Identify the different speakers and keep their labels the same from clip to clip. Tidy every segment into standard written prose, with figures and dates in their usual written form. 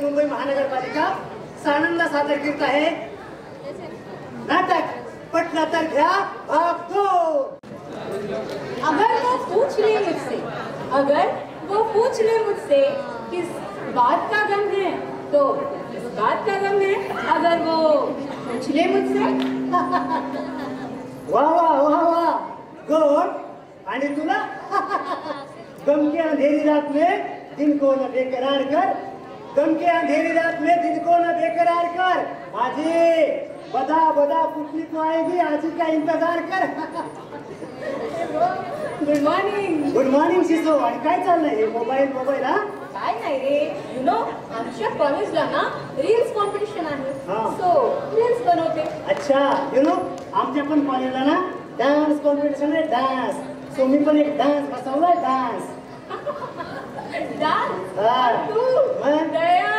Speaker 1: मुंबई महानगरपालिका सानंदला सादर करत आहे नाटक पटना तर घ्या भाग 2।
Speaker 2: अगर वो पूछ ले मुझसे किस बात का गम है तो किस बात का गम है। अगर वो पूछ ले मुझसे
Speaker 1: वाह वाह वाह वाह गुड। आणि तुला गम के अंधेरी रात में दिन को न बेकरार कर, गम के अंधेरी रात में दिन को न बेकरार कर। आजी बदा बदा पुतली को आएगी, आजी का इंतजार कर।
Speaker 2: Good
Speaker 1: morning शिसो। आणि काय चाललंय हे मोबाईल हा?
Speaker 2: काय नाही रे, यू नो आमच्या कॉलेजला ना रील्स कॉम्पिटिशन आहे, सो रील्स बनवते।
Speaker 1: अच्छा, यू नो आमच्या पण कॉलेजला ना डान्स कॉम्पिटिशन आहे, डान्स। सो मी पण एक डान्स बसवलाय, डान्स।
Speaker 2: डांस
Speaker 1: तू
Speaker 2: दया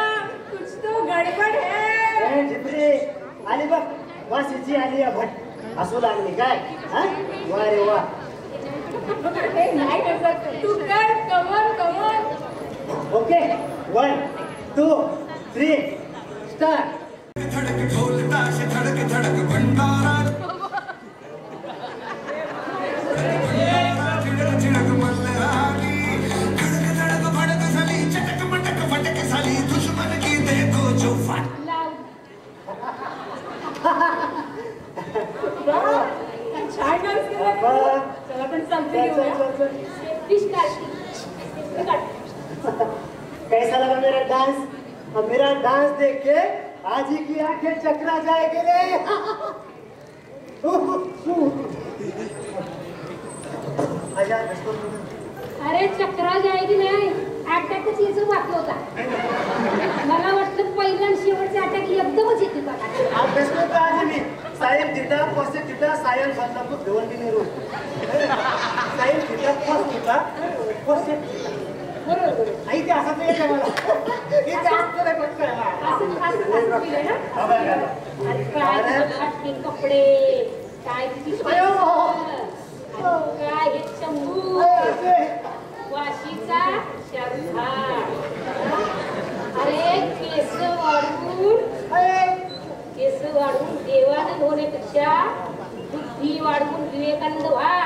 Speaker 2: कुछ तो गडबड है।
Speaker 1: जिबरे आली बघ, वासीची आली भट असू लागली काय? वा रे वा।
Speaker 2: नाही कसं तू कर, कमर
Speaker 1: ओके 1 2 3 स्टार्ट।
Speaker 3: धड़क ढोल ताश धड़क भंडारा झिड़क मल्हारी धड़क भड़क साली चटक मटक फटक साली दुश्मन की देखो जो फट।
Speaker 2: छान डान्स केला, चला पण सेल्फी घेऊया। फिश काढ।
Speaker 1: कैसा लगा मेरा डांस? अब मेरा डांस देख के आजी की आंखें चकरा जाएगी रे।
Speaker 4: अरे चक्रा जायगी नाही, अटॅकच यायचं बाकी होता। मला वाटलं पहिला आणि शेवटचा अटॅक एकदमच येते का?
Speaker 1: अभ्यास करतो आजी मी। Sine theta cosec theta Sion Badlapur Bhiwandi road, sine theta cosec theta
Speaker 2: बरोबर।
Speaker 1: आई ते असं ते काय मला हे जास्त नाही पण काय
Speaker 2: असं पिले ना।
Speaker 4: अरे काय फाटके कपडे, काय किती काय हे चंबू, वाशीचा शर्मा। अरे केस वाढवून देवानंद होण्यापेक्षा बुद्धी वाढवून विवेकानंद व्हा।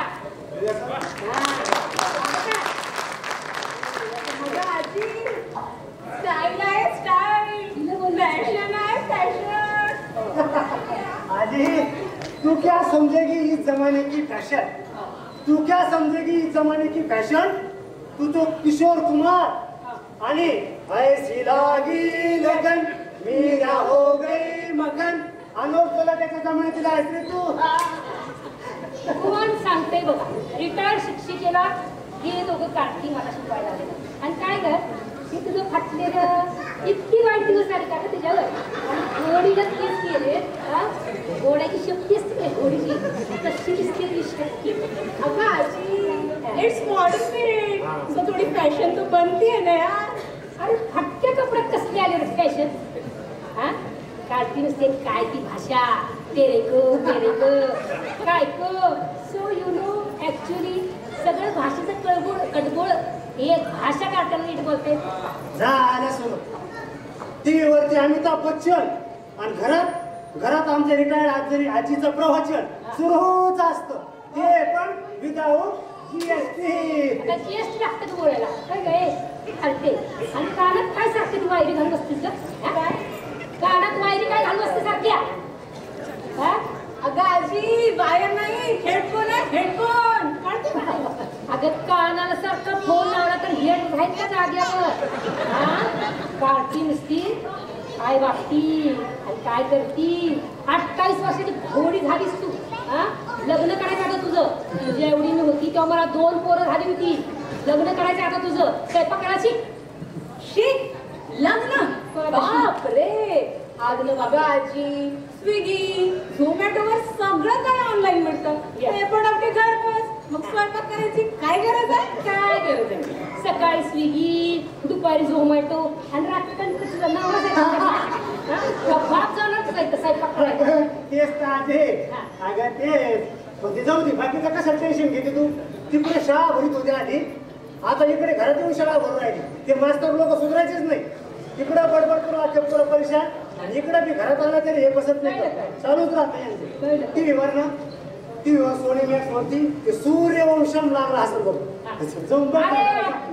Speaker 1: आजी तू क्या समझेगी इस जमाने की फैशन? तू क्या समझेगी इस जमाने की फैशन? तू तो किशोर कुमार आणि ऐसी लागी लगन मीरा हो गई मगन। अनोख तुला त्याच्या जमान्यातील आहेस रे तू।
Speaker 4: कोण सांगते बघा, रिटायर्ड शिक्षिकेला हे दोघं कार्तिक मला शिकवायला आले। आणि काय ग हे तुझं फाटलेलं इतकी वाईट दिवस आले का तुझ्यावर? आणि घोडीला केस केले, घोड्याची शक्ती असते काय घोडीची, तशी दिसते ती शक्ती।
Speaker 2: अगं आजी इट्स मॉडर्न पिरियड, सो थोडी फॅशन तो बनती है ना यार।
Speaker 4: अरे फाटक्या कपड्यात कसली आले रे फॅशन? काढती नसते काय ती भाषा, तेरे को काय को। सो यू नो ऍक्च्युली सगळं भाषेचं कडबोळ एक भाषा काढताना नीट बोलते।
Speaker 1: झालं सुरू टीव्ही वरती अमिताभ बच्चन आणि घरात आमच्या रिटायर्ड आजीचं प्रवचन सुरूच असतं, ते पण विदाऊट जीएसटी।
Speaker 4: जीएसटी लागतं तू बोलायला काय गे घालते। आणि कानात काय सारखी तू वायरी घालून बसतीस ग? कानात वायरी काय घालून बसते सारख्या?
Speaker 2: अगं आजी वायर नाही, हेडफोन आहे, हेडफोन।
Speaker 4: अगं कानाला सारखा फोन लावला तर हेड राहील का जाग्यावर? काढती नुसती काय वागती आणि काय करती? 28 वर्षाची घोडी झालीस तू। लग्न करायचं आता तुझं, तुझ्या एवढी मी होती तेव्हा मला 2 पोरं झाली होती। लग्न करायचं आता तुझं, स्वयंपाक करायची
Speaker 2: शिक लग्न। बाप रे, आज ना बाबा आजी स्विगी झोमॅटोवर सगळं काय ऑनलाईन मिळतं, ते पण आपले घर बस। मग स्वयंपाक करायची काय गरज आहे?
Speaker 4: काय गरज आहे? सकाळी स्विगी, दुपारी झोमॅटो आणि रात्री तुझं नाव बाप जाणार स्वयंपाक करायचं।
Speaker 1: तेच तर आहे अगं तेच। पण ते जाऊ दे, बाकीचं कसं टेन्शन घेते तू? तिकडे शाळा भरीत होती आधी, आता इकडे घरात येऊन शाळा भरून राहिली। ते मास्तर लोक सुधारायचेच नाही। तिकडं बडबड करून आजच्या पुरं परीक्षा आणि इकडं मी घरात आला तरी हे बसत नाही चालूच राहते टीव्हीवर ना टीव्हीवर सोनी मॅक्स वरती ते सूर्यवंशम लागला असं बघ जाऊन बघ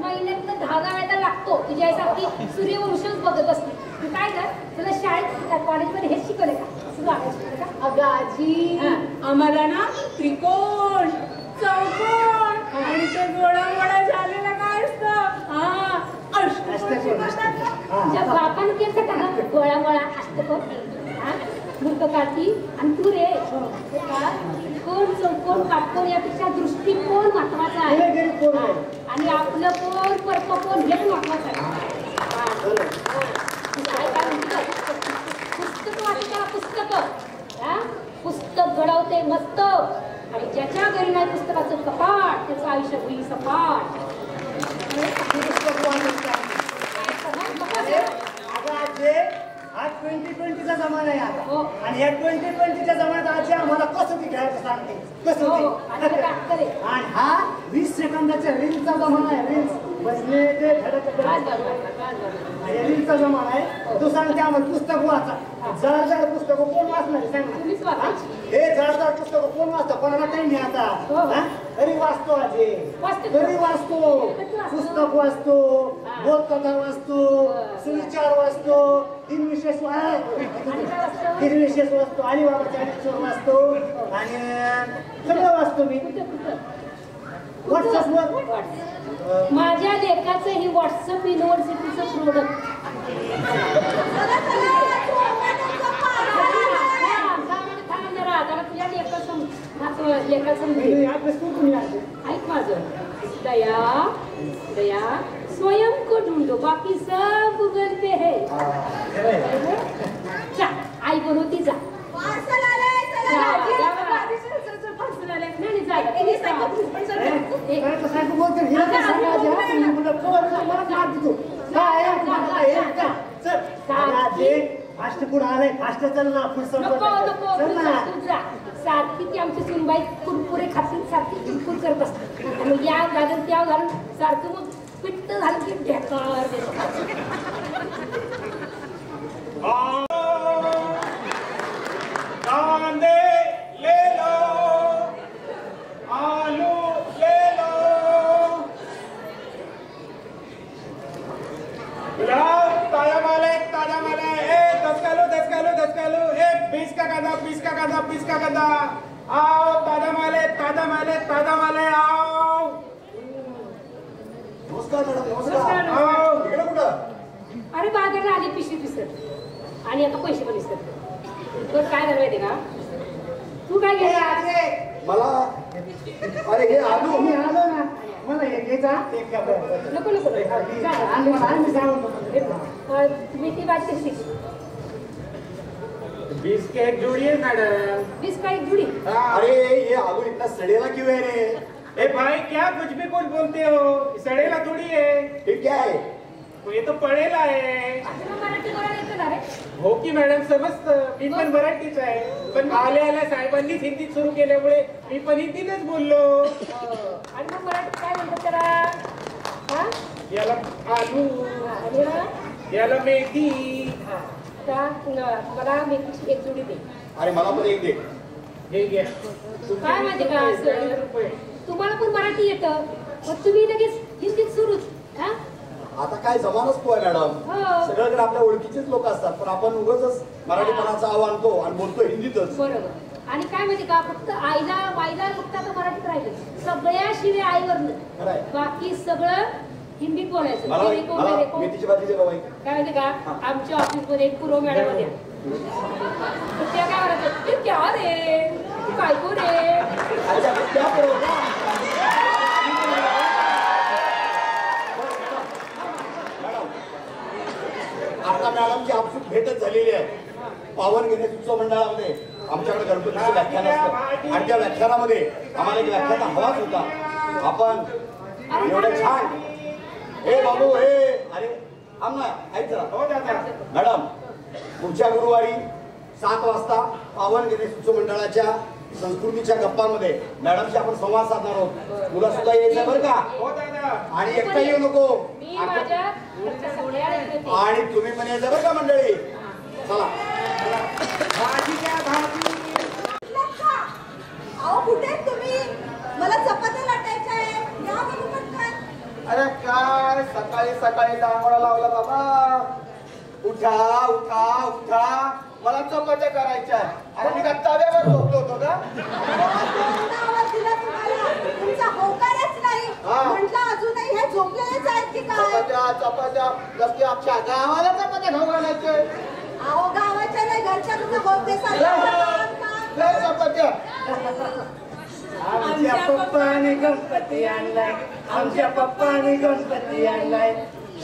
Speaker 4: महिन्यात 10 वेळा लागतो तुझ्यासारखी सूर्यवंशच बघत असते तू काय कर तुला शाळेत कॉलेजमध्ये हेच शिकवले का असं वागायचं का
Speaker 2: अगं आजी आम्हाला ना त्रिकोण चौकोन आणि ते गोळा झालेला काय असतं हा
Speaker 4: तुझ्या बापानं केलं का गोळा गोळा असतं मूर्ख काढती आणि तू रे कोण चौकोन काटकोन यापेक्षा दृष्टिकोन महत्वाचा आहे आणि आपलं कोण परकोन हेच महत्वाचं आहे पुस्तक वाचता पुस्तक घडवते मस्त आणि ज्याच्या घरी नाही पुस्तकाचं कपाट त्याचं आयुष्य होईल सपाट
Speaker 1: हा 2020चा जमाना आहे आता आणि या 2020च्या जमान्यात आजी आम्हाला कसोटी खेळायचं सांगते कसोटी आणि हा 20 सेकंदाच्या रील्सचा जमाना आहे रील्स बसले ते रील्सचा जमाना आहे तो सांगते आम्हाला पुस्तक वाचा जड पुस्तक कोण वाचणार सांग हे जड पुस्तक कोण वाचतं कोणाला काही नाही आता तरी वाचतो आजी तरी वाचतो पुस्तक वाचतो बोधकथा वाचतो सुविचार वाचतो तीन विशेष वाचतो अलिबाबाचे अनेक वाचतो आणि सगळं वाचतो मी व्हॉट्सअपवर
Speaker 4: माझ्या लेखाचं ही व्हॉट्सअप युनिव्हर्सिटीचं प्रोडक्ट ऐक माझं दया स्वयं को ढूंढो बाकी सब गूगल पे है जा आई बनवती जा
Speaker 1: फास्ट पुढे आलाय फास्ट चल ना
Speaker 4: सारखी ती आमची सुनबाई कुरकुरे खातील सारखी कुरकुर करत असते आणि या घालून त्या घालून सारखं मग पिट्ट झालं की ढेकर
Speaker 5: कांदे ले लो आलू ले लो ताजा माल है 10 किलो ए 20 का गदा आओ ताजा माल है आओ
Speaker 1: नमस्कार मॅडम नमस्कार
Speaker 5: आओ
Speaker 1: इकडे कुठं
Speaker 4: अरे बाजारला आली पिशवी दिसत आणि आता पैसे पण दिसतात तर काय झालं माहिती का तू काय घ्यायला
Speaker 1: मला अरे हे आलू मी आलो ना मला हे घ्यायचा एक
Speaker 4: नको तुम्ही ती बात कशी
Speaker 5: 20 के एक जोड़ी है मैडम
Speaker 4: 20 का एक जुडी
Speaker 1: अरे ये आलू इतना सड़ेला क्यों है रे
Speaker 5: ए भाई क्या कुछ भी कुछ बोलते हो सड़ेला थोड़ी है
Speaker 1: ये क्या है
Speaker 5: ये तो पडेला आहे
Speaker 4: तुला मराठी बोलायला येतं ना रे
Speaker 5: हो की मॅडम समजतं मी पण मराठीच आहे पण आल्या साहेबांनीच हिंदीत सुरू केल्यामुळे मी पण हिंदीतच बोललो
Speaker 4: आणि मग मराठी काय म्हणतात त्याला हा
Speaker 5: याला आलू
Speaker 4: आणि
Speaker 5: याला मेथी
Speaker 4: मला मेथीची एक जुडी दे
Speaker 1: अरे मला पण एक दे
Speaker 5: हे घ्या
Speaker 4: काय माहिती का
Speaker 5: रुपये
Speaker 4: तुम्हाला पण मराठी येतं मग तुम्ही लगेच हिंदीत सुरूच हा
Speaker 1: आता काय जमानाच तो आहे मॅडम
Speaker 4: हो.
Speaker 1: सगळ्याकडे आपल्या ओळखीचेच लोक असतात पण आपण उगाच मराठीपणाचा आव आणतो आणि बोलतो हिंदीतच
Speaker 4: बरोबर आणि काय माहिती का फक्त आईला वाईला फक्त आता मराठीत राहिले सगळ्या शिव्या आईवरनं
Speaker 1: खरंय.
Speaker 4: बाकी सगळं हिंदीत बोलायचं
Speaker 1: मला
Speaker 4: ते कोण
Speaker 1: मला
Speaker 4: रे कोण?
Speaker 1: मेथीची भाजी दे बाई
Speaker 4: काय माहिती का आमच्या ऑफिसमध्ये एक पूर्व मॅडम होत्या तर त्या काय म्हणायचं "ते क्या रे तू काय को रे
Speaker 1: अच्छा, त्या बरोबर. आता मॅडमची आपसूक भेटच झालेली आहे पावन गणेश उत्सव मंडळामध्ये आमच्याकडे गणपतीचं व्याख्यान असतं आणि त्या व्याख्यानामध्ये आम्हाला एक व्याख्यान हवाच होता आपण एवढं छान हे बाबू हे अरे थांब ना ऐक जरा
Speaker 5: हो दादा
Speaker 1: मॅडम पुढच्या गुरुवारी 7 वाजता पावन गणेश उत्सव मंडळाच्या
Speaker 6: संस्कृतीच्या गप्पांमध्ये मॅडमशी आपण संवाद साधणार आहोत. तुला सुद्धा यायचं बरं का?
Speaker 5: हो दादा.
Speaker 6: आणि एकटा येऊ नको.
Speaker 4: मी माझ्या घरच्या सगळ्या येते.
Speaker 6: आणि तुम्ही पण यायचं बरं का मंडळी. चला
Speaker 5: भाजी द्या भाजी.
Speaker 2: अहो कुठे आहेत तुम्ही? मला चपात्या लाटायच्या आहे. या बघू पटकन.
Speaker 6: अरे काय सकाळी सकाळी डांगोळा लावला बाबा. उठा उठा उठा, मला चपात्या करायच्या. अरे मी का तव्यावर झोपलो होतो का?
Speaker 2: दोनदा आवाज दिला तुम्हाला. तुमचा होकारच नाही.
Speaker 6: हा.
Speaker 2: म्हटलं अजूनही हे झोपलेलेच आहेत की काय?
Speaker 6: चपात्या चपात्या जसकी अख्ख्या गावाला चपात्या खाऊ घालायचे.
Speaker 2: अहो गावाच्या नाही घरच्या तुझं होते
Speaker 6: लय चपात्या.
Speaker 1: आमच्या पप्पाने गणपती आणलाय, आमच्या पप्पाने गणपती आणलाय.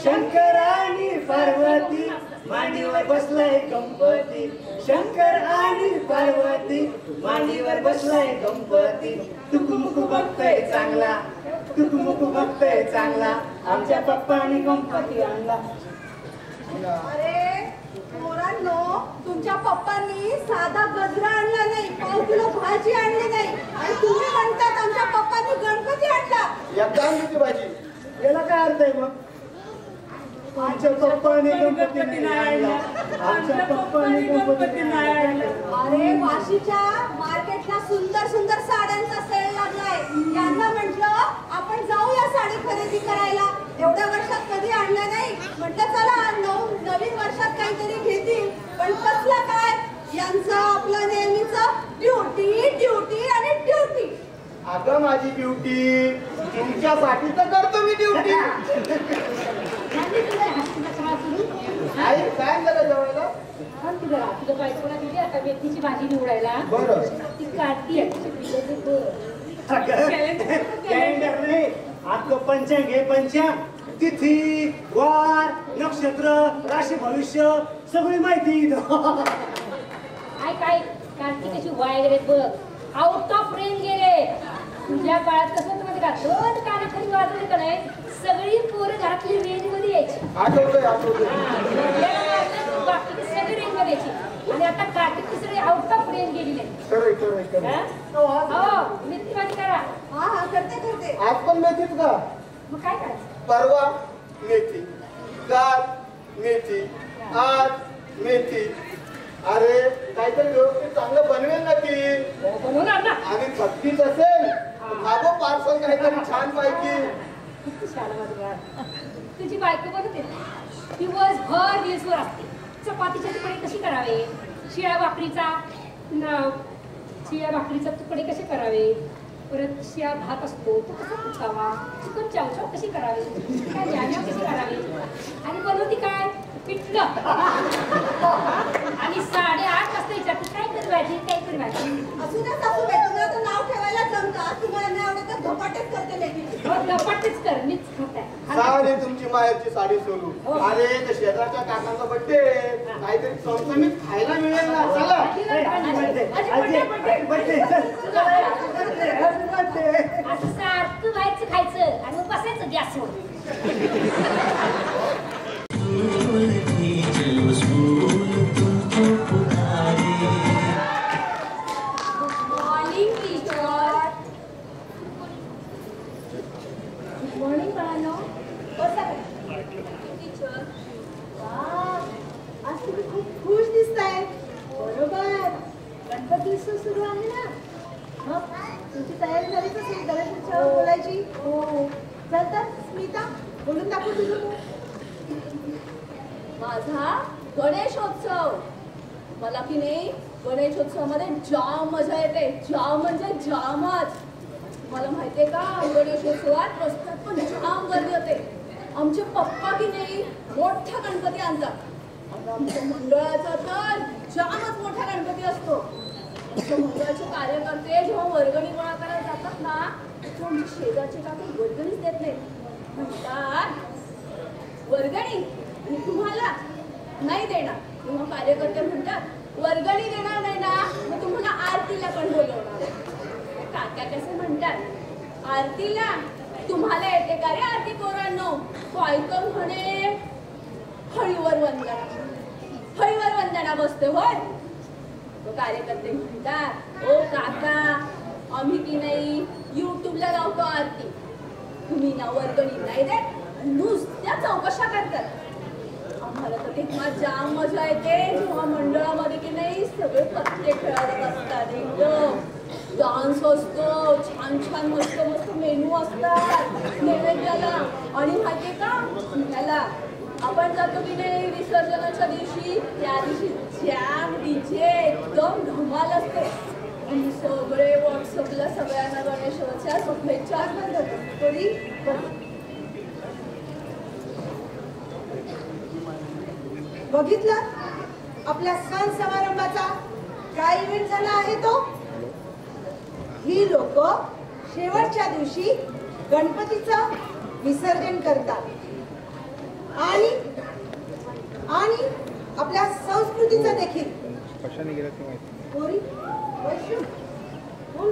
Speaker 1: शंकर आणि पार्वती मांडीवर बसलाय गणपती. शंकर आणि पार्वती मांडीवर बसलाय गणपती. टुकुमुकू बघतोय चांगला, टुकुमुकू बघतोय चांगला. आमच्या पप्पाने गणपती आणला.
Speaker 2: अरे पोरांनो, तुमच्या पप्पांनी साधा गजरा आणला नाही, पाव किलो भाजी आणली नाही आणि तुम्ही म्हणतात आमच्या पप्पांनी गणपती आणला.
Speaker 6: एकदा आणली भाजी.
Speaker 1: याला काय अर्थ आहे मग? आमच्या पप्पाने गणपती नाही आणला, आमच्या पप्पाने गणपती नाही आणला.
Speaker 2: अरे वाशीच्या मार्केटला सुंदर सुंदर साड्यांचा सेल लागलाय. यांना म्हटलं आपण जाऊया साडी खरेदी करायला. एवढ्या वर्षात कधी आणलं नाही. म्हटलं चला नवीन वर्षात काहीतरी घेतील. पण कसलं काय, यांचं आपलं नेहमीचं ड्युटी ड्युटी आणि ड्युटी.
Speaker 6: अगं माझी ड्युटी तुमच्यासाठी तर करतो मी ड्युटी.
Speaker 4: आणि तुला हाताला चहा सुरू?
Speaker 6: आई काय झालं जेवायला?
Speaker 4: हा, तुझ्या बायकोला दिली आता मेथीची भाजी निवडायला.
Speaker 6: बरं.
Speaker 4: ती काढती आहे, तिचे पिल्लं ते बघ.
Speaker 1: कॅलेंडर नाही, आपलं पंचांग हे पंचांग. तिथी वार नक्षत्र राशी भविष्य सगळी माहिती इथं.
Speaker 4: काय काढती कशी वायर बघ. आउट ऑफ रेंज गेले. तुझ्या काळात कसं होतं माहिती का? दोन कानाखाली वाजवले का नाही, सगळी पोरं घरातली रेंज मध्ये यायची.
Speaker 6: आठवतोय आठवतोय.
Speaker 4: बाकी सगळी रेंज मध्ये यायची. आणि आता कार्तिक सगळी आउट ऑफ रेंज गेलेली आहे.
Speaker 6: खरंय खरंय खरंय.
Speaker 4: हो, मेथी भाजी करा.
Speaker 2: हा करते.
Speaker 6: आज पण मेथीच का?
Speaker 4: मग काय करायचं?
Speaker 6: परवा मेथी, काल मेथी, आज मेथी. अरे काहीतरी व्यवस्थित चांगलं बनवेल ना ती.
Speaker 4: बनवणार ना.
Speaker 6: आणि थक्कीच असेल मागो पार्सल काहीतरी छान पैकी.
Speaker 4: किती शाळा माझं. तुझी बायको बनवते दिवसभर रील्सवर असते. चपातीचे तुकडे कसे करावे, शिळ्या भाकरीचा तुकडे कसे करावे, परत शिळा भात असतो तो कसा कुचावा, चिकन चावचाव कशी करावी, काय न्यान्या कशी करावी. आणि बनवती काय पिठलं. आणि 8:30 वाजता विचारते काय करू भाजी काय करू भाजी.
Speaker 2: असू द्या सासूबाई, तुम्हाला तर नाव ठेवायला जमतात. तुम्हाला नाही आवडत तर धपाटेच करते लेकी.
Speaker 4: धपाटेच कर, मीच खाताय.
Speaker 6: साडी तुमची माहेरची साडी सोडू. अरे त्या शेजारच्या काकांचा बड्डे, काहीतरी चमचमीत खायला मिळेल ना. चला
Speaker 4: असं सारखं व्हायचं खायचं आणि मग बसायचं गॅसवर.
Speaker 2: Morning teacher. मॉर्निंग बाळांनो. बसा टीचर. आज तुम्ही खूप खुश दिसताय. बरोबर, गणपती उत्सव सुरू आहे ना. मग तुमची तयारी झाली का गणेश उत्सवावर बोलायची? हो. चल तर स्मिता बोलून दाखव तुझं. माझा गणेशोत्सव. मला की नाही गणेशोत्सवामध्ये जाम मजा येते. जाम म्हणजे जामच. मला माहितीये का, गणेशोत्सवात रस्त्यात पण जाम गर्दी होते. आमचे पप्पा की नाही मोठा गणपती आणतात. आणि आमच्या मंडळाचा तर जामच मोठा गणपती असतो. आमच्या मंडळाचे कार्यकर्ते जेव्हा वर्गणी गोळा करायला जातात ना, तेव्हा आमचे शेजारचे काका वर्गणीच देत नाहीत. म्हणतात वर्गणी आणि तुम्हाला नाही देणार. तेव्हा कार्यकर्ते म्हणतात वर्गणी देणार नाही ना, मग तुम्हाला आरतीला पण बोलवणार. काका कसे म्हणतात आरतीला तुम्हाला येते का रे आरती पोरांनो. बायको म्हणे हळीवर वंदना बसते होय. तो कार्यकर्ते म्हणतात ओ काका आम्ही की नाही युट्यूबला लावतो आरती. तुम्ही ना वर्गणी नाही देत, नुसत्या चौकशा करतात. आम्हाला तर तेव्हा जाम मजा येते जेव्हा मंडळामध्ये की नाही सगळे पत्ते खेळत असतात. एकदम डान्स असतो, छान छान मस्त मस्त मेनू असतात नैवेद्याला. आणि माहितीये का ह्याला आपण जातो की नाही विसर्जनाच्या दिवशी, त्या दिवशी जॅम डीजे एकदम धमाल असते. आणि सगळे व्हॉट्सअपला सगळ्यांना गणेशोत्सवाच्या शुभेच्छा म्हणतात. तरी
Speaker 7: बघितलं आपल्या सण समारंभाचा काय इव्हेंट झाला आहे तो. ही लोक शेवटच्या दिवशी गणपतीचं विसर्जन करतात आणि आपल्या संस्कृतीचं देखील. बोल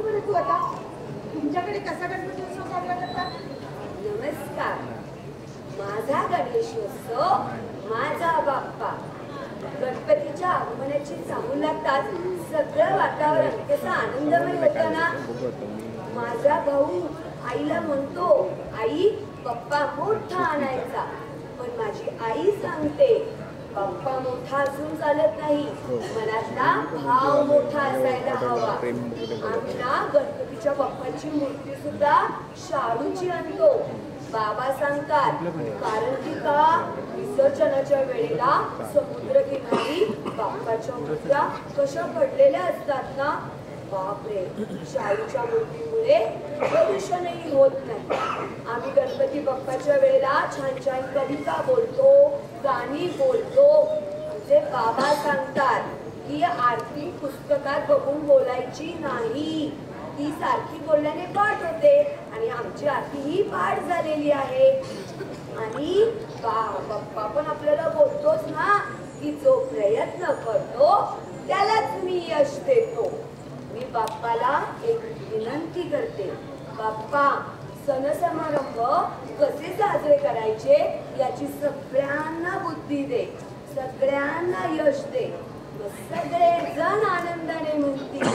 Speaker 7: बरं तू आता तुमच्याकडे कसा गणपती उत्सव साजरा करतात.
Speaker 8: नमस्कार. माझा गणेशोत्सव, माझा बाप्पा. गणपतीच्या आगमनाची सांगून लागतात सगळं वातावरण कसं आनंदमय होतं ना. माझा भाऊ आईला म्हणतो, आई बाप्पा मोठा आणायचा. पण माझी आई सांगते बाप्पा मोठा असून चालत नाही, मनातला भाव मोठा असायला हवा. आम्ही ना गणपतीच्या बाप्पाची मूर्ती सुद्धा शाडूची आणतो. बाबा सांगतात कारण की का विसर्जनाच्या वेळेला समुद्र किनारी बाप्पाच्या मूर्त्या कशा पडलेल्या असतात ना. बापरे, शाडूच्या मूर्तीमुळे प्रदूषणही होत नाही. आम्ही गणपती बाप्पाच्या वेळेला छान छान कविता बोलतो, गाणी बोलतो. म्हणजे बाबा सांगतात की आरती पुस्तकात बघून बोलायची नाही, ती सारखी बोलल्याने पाठ होते. आणि आमची आरती ही पाठ झालेली आहे. आणि बाप्पा पण आपल्याला बोलतोच ना की जो प्रयत्न करतो त्यालाच मी यश देतो. मी बाप्पाला एक विनंती करते, बाप्पा सण समारंभ कसे साजरे करायचे याची सगळ्यांना बुद्धी दे, सगळ्यांना यश दे. सगळे जण आनंदाने म्हणतील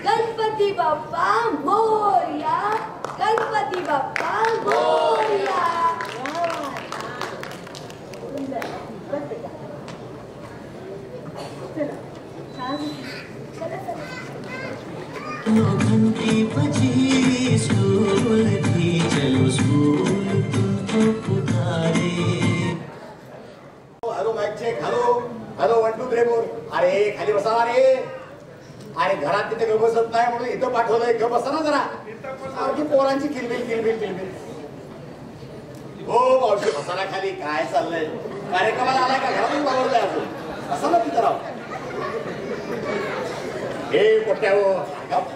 Speaker 8: गणपती बाप्पा मोरया, गणपती बाप्पा मोरया.
Speaker 3: घंटी बजी स्कूल थी, चलो स्कूल तुमको पुकारे.
Speaker 6: Hello mike check. हॅलो 1 2 3 4. अरे खाली बसा रे. अरे घरात तिथे ग बसत नाही म्हणून इथं पाठवलंय. ग बसा ना जरा. सारखी पोरांची किलबिल. हो मावशी बसा ना खाली. काय चाललंय कार्यक्रमाला आलाय का घरातून पावरलाय अजून. बसा ना तिथं राव. हे पोट्यावो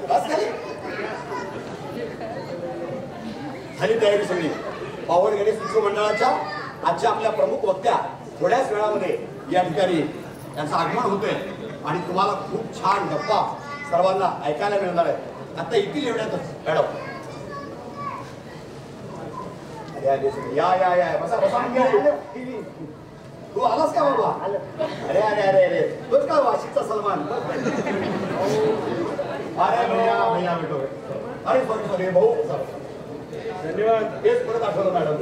Speaker 6: बस खाली तयारी सगळी. पावन गणेश उत्सव मंडळाच्या आजच्या आपल्या प्रमुख वक्त्या थोड्याच वेळामध्ये या ठिकाणी त्यांचं आगमन होतंय. आणि तुम्हाला खूप छान गप्पा सर्वांना ऐकायला मिळणार आहे. आता येतील एवढ्यातच मॅडम. या बसा. तू आलास का बाबा. अरे तोच का वाशिकचा सलमान. अरे भैया भेटो. अरे सॉरी भाऊ. धन्यवाद. तेच परत आठवलं मॅडम.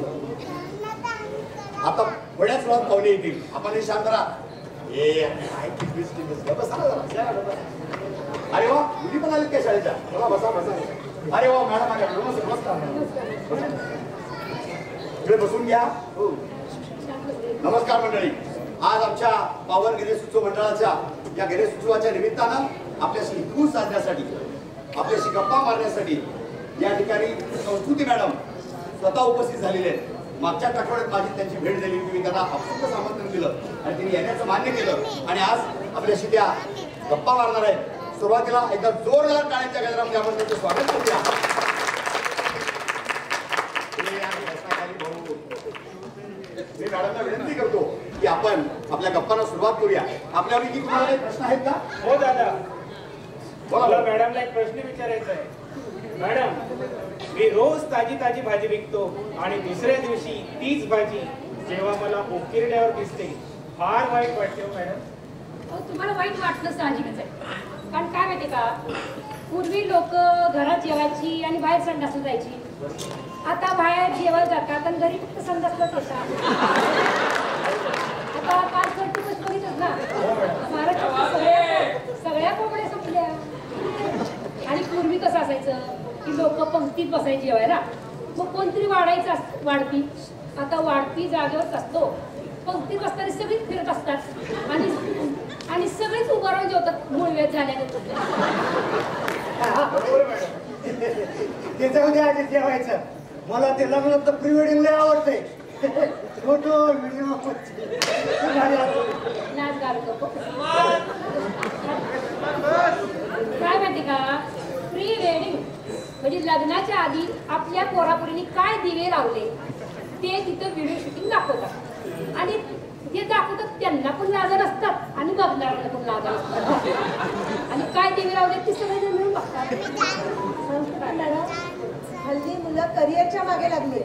Speaker 6: आता थोड्याच वेळात पाहुणे येतील. आपण शांत राहा. अरे वा मुली पण आलीत काय शाळेच्या. बघा बसा. अरे वा मॅडम आल्या. नमस्कार. इकडे बसून घ्या. नमस्कार मंडळी. आज आमच्या पावन गणेश उत्सव मंडळाच्या या गणेश उत्सवाच्या निमित्तानं आपल्याशी खुश साधण्यासाठी, आपल्याशी गप्पा मारण्यासाठी या ठिकाणी संस्कृती मॅडम स्वतः उपस्थित झालेले आहेत. मागच्या आठवड्यात माझी त्यांची भेट झाली होती. मी त्यांना आपसूकच आमंत्रण दिलं आणि त्यांनी येण्याचं मान्य केलं. आणि आज आपल्याशी त्या गप्पा मारणार आहेत. सुरुवातीला एकदा जोरदार टाळ्यांच्या गजरामध्ये आपण त्यांचं स्वागत करूया. मी मॅडमला विनंती करतो की आपण आपल्या गप्पांना सुरुवात करूया. आपल्यापैकी तुम्हाला काही प्रश्न आहेत का.
Speaker 5: हो दादा.
Speaker 6: बोला.
Speaker 5: मॅडमला एक प्रश्न विचारायचा आहे. मॅडम, मी रोज ताजी भाजी विकतो आणि दुसऱ्या दिवशी तीच भाजी जेव्हा मला उकिरड्यावर दिसते फार वाईट वाटते. मॅडम
Speaker 4: तुम्हाला वाईट वाटणं साहजिकच आहे. कारण काय माहितीये का पूर्वी लोक घरात जेवायची आणि बाहेर संडासला जायची. आता बाहेर जेवायला जातात आणि घरी फक्त संडासलाच येतात. आता काल करतो बघितच ना, महाराष्ट्रात सगळ्या कोंबड्या संपल्या. आणि पूर्वी कसं असायचं की लोक पंक्तीत बसायची जेवायला, मग कोणतरी वाढायचं वाढपी. आता वाढपी जागेवरच असतो, पंक्तीत बसताना सगळीच फिरत असतात आणि सगळेच उभं राहून जेवतात मूळव्याध झाल्यानंतर.
Speaker 1: ते जाऊ दे आधी जेवायचं. मला ते लग्नात प्री वेडिंग लय आवडतंय. फोटो व्हिडिओ
Speaker 4: नाच गाल नको. काय माहिती का, प्री वेडिंग म्हणजे लग्नाच्या आधी आपल्या पोरापोरींनी काय दिवे लावले ते तिथं व्हिडिओ शूटिंग दाखवतात. आणि ते दाखवतात त्यांना पण लाजा नसतात आणि बघणाऱ्यांना पण लाजा नसतात. आणि काय दिवे लावले ते सगळे जण मिळून बघतात.
Speaker 7: हल्ली मुलं करिअरच्या मागे लागले.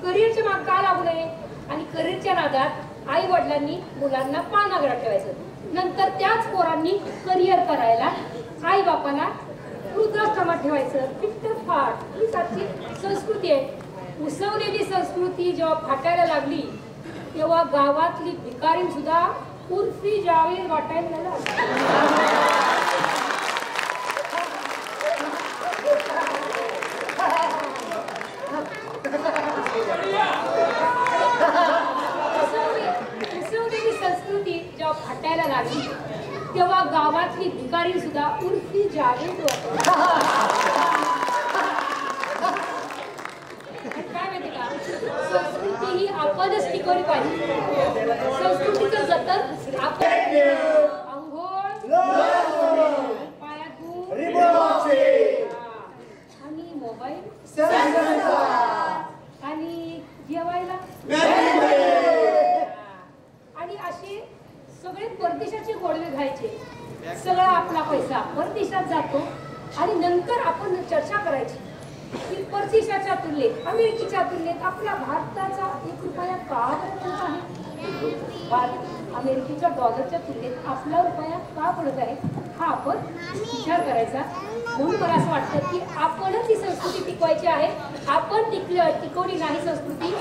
Speaker 4: करिअरच्या मागे का लागले? आणि करिअरच्या नादात आई वडिलांनी मुलांना पाळणाघरात ठेवायचं. नंतर त्याच पोरांनी करिअर करायला आई बापाला वृद्धाश्रमात ठेवायचं. फिट्टफाट ही साची संस्कृती आहे. उसवलेली संस्कृती जेव्हा फाटायला लागली तेव्हा गावातली भिकारी सुद्धा उर्फी जावेद वाटायला लागला. उसवलेली संस्कृती जेव्हा फाटायला लागली तेव्हा गावातली भिकारी सुद्धा उर्फी जावेद काय माहिती का, संस्कृती ही आपणच टिकवली पाहिजे. संस्कृतीचं जतन आपण. अंघोळ पायात आणि मोबाईल आणि जेवायला आणि असे सगळे परदेशाचे गोडवे घ्यायचे. सगळा आपला पैसा परदेशात जातो आणि नंतर आपण चर्चा करायची की परदेशाच्या तुलनेत अमेरिकेच्या तुलनेत आपला भारताचा 1 रुपया का पडत आहे, अमेरिकेच्या डॉलरच्या तुलनेत आपला रुपया का पडत आहे हा आपण विचार करायचा. म्हणून मला असं वाटतं की आपणच ही संस्कृती टिकवायची आहे. आपण टिकवली नाही संस्कृती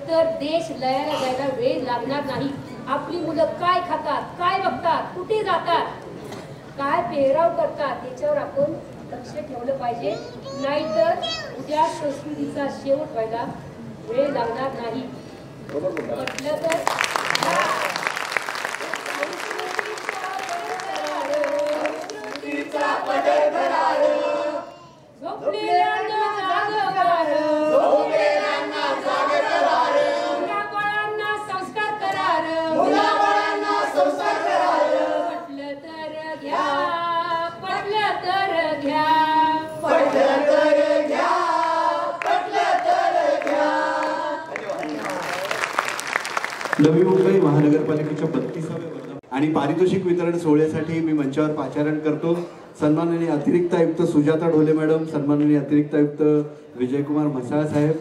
Speaker 4: तर देश लयाला जायला वेळ लागणार नाही. आपली मुलं काय खातात, काय बघतात, कुठे जातात, काय पेहराव करतात याच्यावर आपण लक्ष ठेवलं पाहिजे. नाहीतर उद्या संस्कृतीचा शेवट व्हायला वेळ लागणार नाही. म्हटलं तर संस्कार करार म्हटलं तर घ्या, पटलं तर घ्या,
Speaker 6: पटलं तर घ्या, पटलं तर घ्या.
Speaker 9: नवी मुंबई महानगरपालिकेच्या 32व्या आणि पारितोषिक वितरण सोहळ्यासाठी मी मंचावर पाचारण करतो. सन्माननीय अतिरिक्त आयुक्त सुजाता ढोले मॅडम, सन्माननीय अतिरिक्त आयुक्त विजयकुमार म्हसाळ साहेब,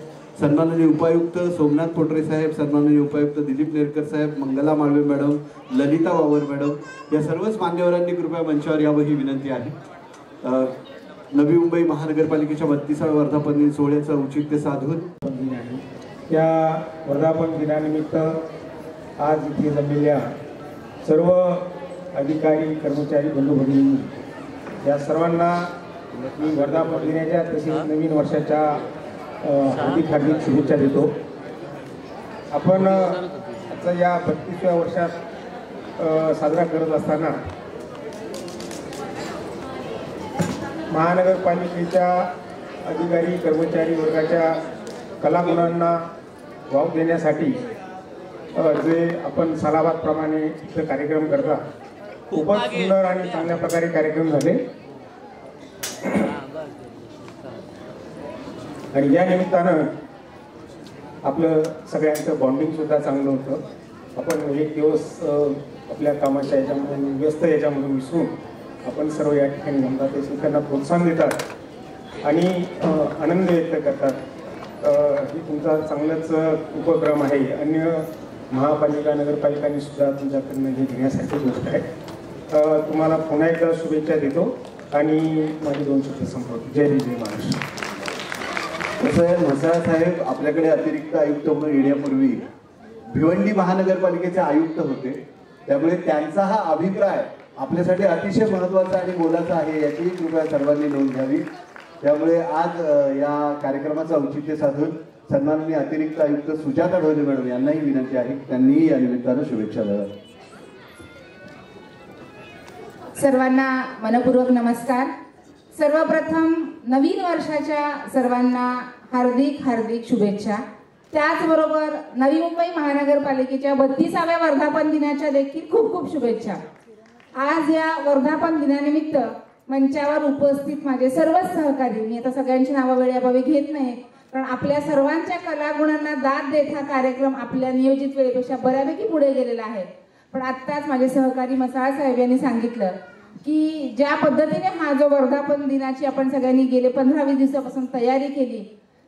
Speaker 9: सन्माननीय उपायुक्त सोमनाथ पोटरे साहेब, सन्माननीय उपायुक्त दिलीप नेरकर साहेब, मंगला माळवे मॅडम, ललिता वावर मॅडम या सर्वच मान्यवरांनी कृपया मंचावर यावं ही विनंती आहे. नवी मुंबई महानगरपालिकेच्या 32व्या वर्धापन दिन सोहळ्याचं औचित्य साधून
Speaker 10: त्या वर्धापन दिनानिमित्त आज इथे जमलेल्या सर्व अधिकारी कर्मचारी बंधू भगिनींनी या सर्वांना मी वर्धापन दिनाच्या तसेच नवीन वर्षाच्या हार्दिक हार्दिक शुभेच्छा देतो. आपण आजचा या 32व्या वर्षात साजरा करत असताना महानगरपालिकेच्या अधिकारी कर्मचारी वर्गाच्या कलागुणांना वाव देण्यासाठी जे आपण सालाबादप्रमाणे इथं कार्यक्रम करता खूपच सुंदर आणि चांगल्या प्रकारे कार्यक्रम झाले. आणि या निमित्तानं आपलं सगळ्यांचं बॉन्डिंग सुद्धा चांगलं होतं. आपण एक दिवस आपल्या कामाच्या याच्यामधून व्यस्त याच्यामधून विसरून आपण सर्व या ठिकाणी जमतात, ते त्यांना प्रोत्साहन देतात आणि आनंद व्यक्त करतात. ही तुमचा चांगलाच उपक्रम आहे. अन्य महापालिका नगरपालिकांनी सुद्धा तुमच्याकडनं हे घेण्यासारखी गोष्ट आहे. तुम्हाला पुन्हा एकदा शुभेच्छा देतो. आणि माझे 2 शब्द संपवतो. जय हिंद, जय महाराष्ट्र.
Speaker 9: कसं आहे, म्हसाळ साहेब आपल्याकडे अतिरिक्त आयुक्त म्हणून येण्यापूर्वी भिवंडी महानगरपालिकेचे आयुक्त होते. त्यामुळे त्यांचा हा अभिप्राय आपल्यासाठी अतिशय महत्त्वाचा आणि मोलाचा आहे, याची कृपया सर्वांनी नोंद घ्यावी. त्यामुळे आज या कार्यक्रमाचं औचित्य साधून सन्माननीय अतिरिक्त आयुक्त सुजाता ढोले मॅडम यांनाही विनंती आहे की त्यांनी या निमित्तानं शुभेच्छा द्याव्या.
Speaker 11: सर्वांना मनपूर्वक नमस्कार. सर्वप्रथम नवीन वर्षाच्या सर्वांना हार्दिक हार्दिक शुभेच्छा. त्याचबरोबर नवी मुंबई महानगरपालिकेच्या 32व्या वर्धापन दिनाच्या देखील खूप खूप शुभेच्छा. आज या वर्धापन दिनानिमित्त मंचावर उपस्थित माझे सर्वच सहकारी, मी आता सगळ्यांची नावं वेळेअभावी घेत नाही, कारण आपल्या सर्वांच्या कलागुणांना दाद देत हा कार्यक्रम आपल्या नियोजित वेळेपेक्षा बऱ्यापैकी पुढे गेलेला आहे. पण आत्ताच माझे सहकारी मसाळ साहेब यांनी सांगितलं की ज्या पद्धतीने हा जो वर्धापन दिनाची आपण सगळ्यांनी गेले 15-20 दिवसापासून तयारी केली,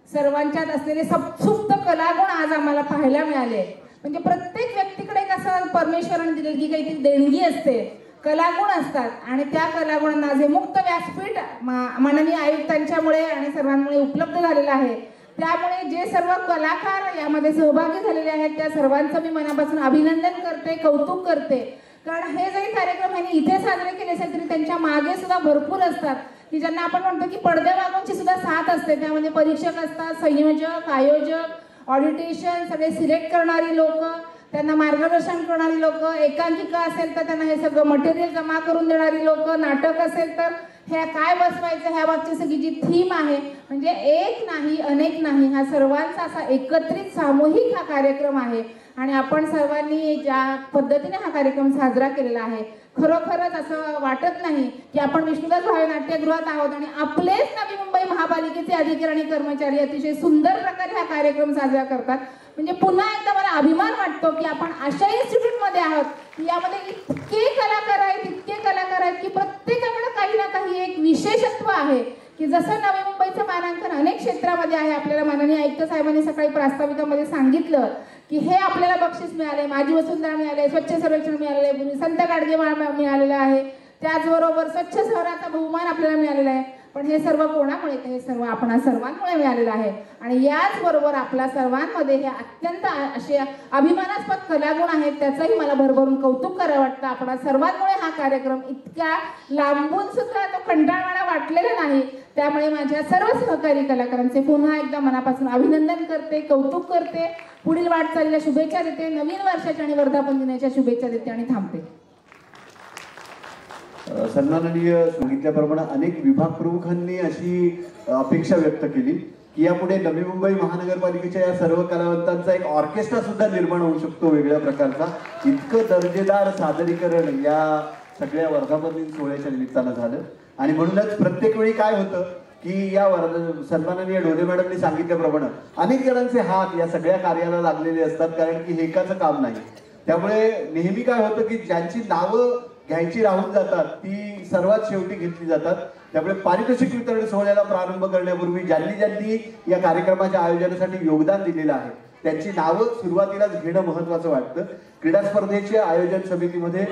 Speaker 11: सर्वांच्यात असलेले सुप्त कलागुण आज आम्हाला पाहायला मिळाले. म्हणजे प्रत्येक व्यक्तीकडे एक असं परमेश्वराने दिलेली की काहीतरी देणगी असते, कलागुण असतात आणि त्या कलागुणांना आज हे मुक्त व्यासपीठ माननीय आयुक्तांच्यामुळे आणि सर्वांमुळे उपलब्ध झालेलं आहे. त्यामुळे जे सर्व कलाकार यामध्ये सहभागी झालेले आहेत त्या सर्वांचं मी मनापासून अभिनंदन करते, कौतुक करते. कारण हे जरी कार्यक्रम यांनी इथे साजरे केले असेल तरी त्यांच्या मागे सुद्धा भरपूर असतात की ज्यांना आपण म्हणतो की पडद्यामागूनची सुद्धा साथ असते. त्यामध्ये परीक्षक असतात, संयोजक, आयोजक, ऑडिटेशन, सगळे सिलेक्ट करणारी लोक, त्यांना मार्गदर्शन करणारी लोक, एकांकिका असेल तर त्यांना हे सगळं मटेरियल जमा करून देणारी लोक, नाटक असेल तर ह्या काय बसवायचं ह्या बाबतीत सगळी जी थीम आहे, म्हणजे एक नाही अनेक नाही, हा सर्वांचा असा एकत्रित सामूहिक हा कार्यक्रम आहे. आणि आपण सर्वांनी ज्या पद्धतीने हा कार्यक्रम साजरा केलेला आहे, खरोखरच असं वाटत नाही की आपण विष्णुदास भावे नाट्यगृहात आहोत आणि आपलेच नवी मुंबई महापालिकेचे अधिकारी आणि कर्मचारी अतिशय सुंदर प्रकारे हा कार्यक्रम साजरा करतात. म्हणजे पुन्हा एकदा मला अभिमान वाटतो की आपण अशा इन्स्टिट्यूटमध्ये आहोत की यामध्ये इतके कलाकार आहेत की प्रत्येकाकडे काही ना काही एक विशेषत्व आहे की जसं नवी मुंबईचं मानांकन अनेक क्षेत्रामध्ये आहे. आपल्याला माननीय आयुक्त साहेबांनी सकाळी प्रास्ताविकामध्ये सांगितलं की हे आपल्याला बक्षीस मिळाले, माझी वसुंधरा मिळाले, स्वच्छ सर्वेक्षण मिळालेले, संत गाडगे मिळालेला आहे, त्याचबरोबर स्वच्छ शहराचा बहुमान आपल्याला मिळालेला आहे. पण हे सर्व कोणामुळे, हे सर्व आपण सर्वांमुळे मिळालेलं आहे. आणि याचबरोबर आपल्या सर्वांमध्ये हे अत्यंत असे अभिमानास्पद कलागुण आहेत, त्याचंही मला भरभरून कौतुक करावं वाटतं. आपण सर्वांमुळे हा कार्यक्रम इतक्या लांबून सुद्धा तो कंटाळवाणा वाटलेला नाही. त्यामुळे माझ्या सर्व सहकारी कलाकारांचे पुन्हा एकदा मनापासून अभिनंदन करते, कौतुक करते, पुढील वाटचालीला शुभेच्छा देते, नवीन वर्षाच्या आणि वर्धापन दिनाच्या शुभेच्छा देते आणि थांबते.
Speaker 9: सन्माननीय सांगितल्याप्रमाणे अनेक विभाग प्रमुखांनी अशी अपेक्षा व्यक्त केली की यापुढे नवी मुंबई महानगरपालिकेच्या या सर्व कलावंतांचा एक ऑर्केस्ट्रा सुद्धा निर्माण होऊ शकतो वेगळ्या प्रकारचा. इतकं दर्जेदार सादरीकरण या सगळ्या वर्धापन दिन सोहळ्याच्या निमित्तानं झालं. आणि म्हणूनच प्रत्येक वेळी काय होतं की या सन्माननीय ढोले मॅडमनी सांगितल्याप्रमाणे अनेक जणांचे हात या सगळ्या कार्याला लागलेले असतात, कारण की हे एकाचं काम नाही. त्यामुळे नेहमी काय होतं की ज्यांची नावं घ्यायची राहून जातात ती सर्वात शेवटी घेतली जातात. त्यामुळे पारितोषिक वितरण सोहळ्याला प्रारंभ करण्यापूर्वी ज्यांनी या कार्यक्रमाच्या आयोजनासाठी योगदान दिलेलं आहे त्यांची नावं सुरुवातीलाच घेणं महत्वाचं वाटतं. क्रीडा स्पर्धेचे आयोजन समितीमध्ये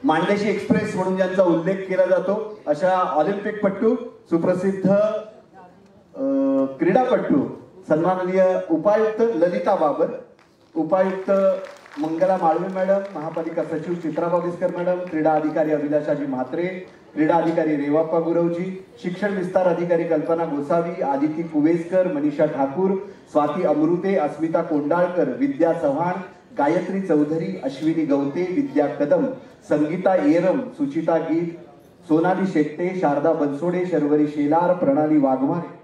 Speaker 9: मांडेशी एक्सप्रेस म्हणून ज्यांचा उल्लेख केला जातो अशा ऑलिम्पिक पट्टू, सुप्रसिद्ध क्रीडापट्टू सन्माननीय उपायुक्त ललिता बाबर, उपायुक्त मंगला माळवे मॅडम, महापालिका सचिव चित्रा बाविस्कर मॅडम, क्रीडा अधिकारी अभिलाषाजी म्हात्रे, क्रीडा अधिकारी रेवाप्पा गुरवजी, शिक्षण विस्तार अधिकारी कल्पना गोसावी, आदिती कुवेसकर, मनीषा ठाकूर, स्वाती अमृते, अस्मिता कोंडाळकर, विद्या चव्हाण, गायत्री चौधरी, अश्विनी गवते, विद्या कदम, संगीता येरम, सुचिता गीत, सोनाली शेट्टे, शारदा बनसोडे, शर्वरी शेलार, प्रणाली वाघमारे.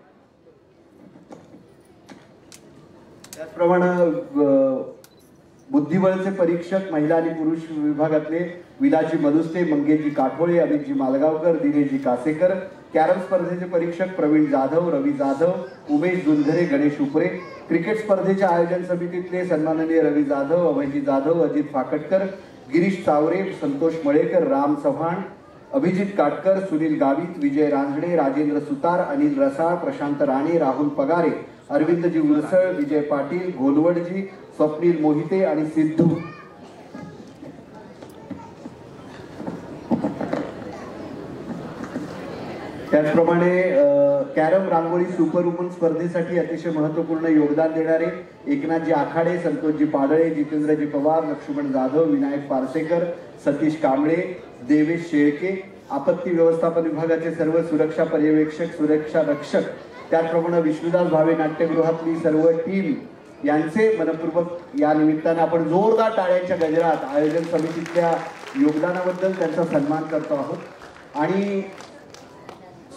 Speaker 9: त्याचप्रमाणे बुद्धिबळचे परीक्षक महिला आणि पुरुष विभागातले विलाजी मलुस्ते, मंगेशजी काठोळे, अमितजी मालगावकर, दिनेशजी कासेकर, कॅरम स्पर्धेचे परीक्षक प्रवीण जाधव, रवी जाधव, उमेश दुंधरे, गणेश उपरे, क्रिकेट स्पर्धेच्या आयोजन समितीतले सन्माननीय रवी जाधव, अभयजी जाधव, अजित फाकटकर, गिरीश चावरे, संतोष मळेकर, राम चव्हाण, अभिजित काटकर, सुनील गावित, विजय रांजणे, राजेंद्र सुतार, अनिल रसाळ, प्रशांत राणे, राहुल पगारे, अरविंदजी उरसळ, विजय पाटील, घोलवडजी, स्वप्नील मोहिते आणि सिद्धू. त्याचप्रमाणे कॅरम रांगोळी सुपर वुमन स्पर्धेसाठी अतिशय महत्त्वपूर्ण योगदान देणारे एकनाथजी आखाडे, संतोषजी पाडळे, जितेंद्रजी पवार, लक्ष्मण जाधव, विनायक पारसेकर, सतीश कांबळे, देवेश शेळके, आपत्ती व्यवस्थापन विभागाचे सर्व सुरक्षा पर्यवेक्षक, सुरक्षा रक्षक, त्याचप्रमाणे विष्णुदास भावे नाट्यगृहातली सर्व टीम यांचे मनपूर्वक या निमित्ताने आपण जोरदार टाळ्यांच्या गजरात आयोजन समितीतल्या योगदानाबद्दल त्यांचा सन्मान करतो आहोत. आणि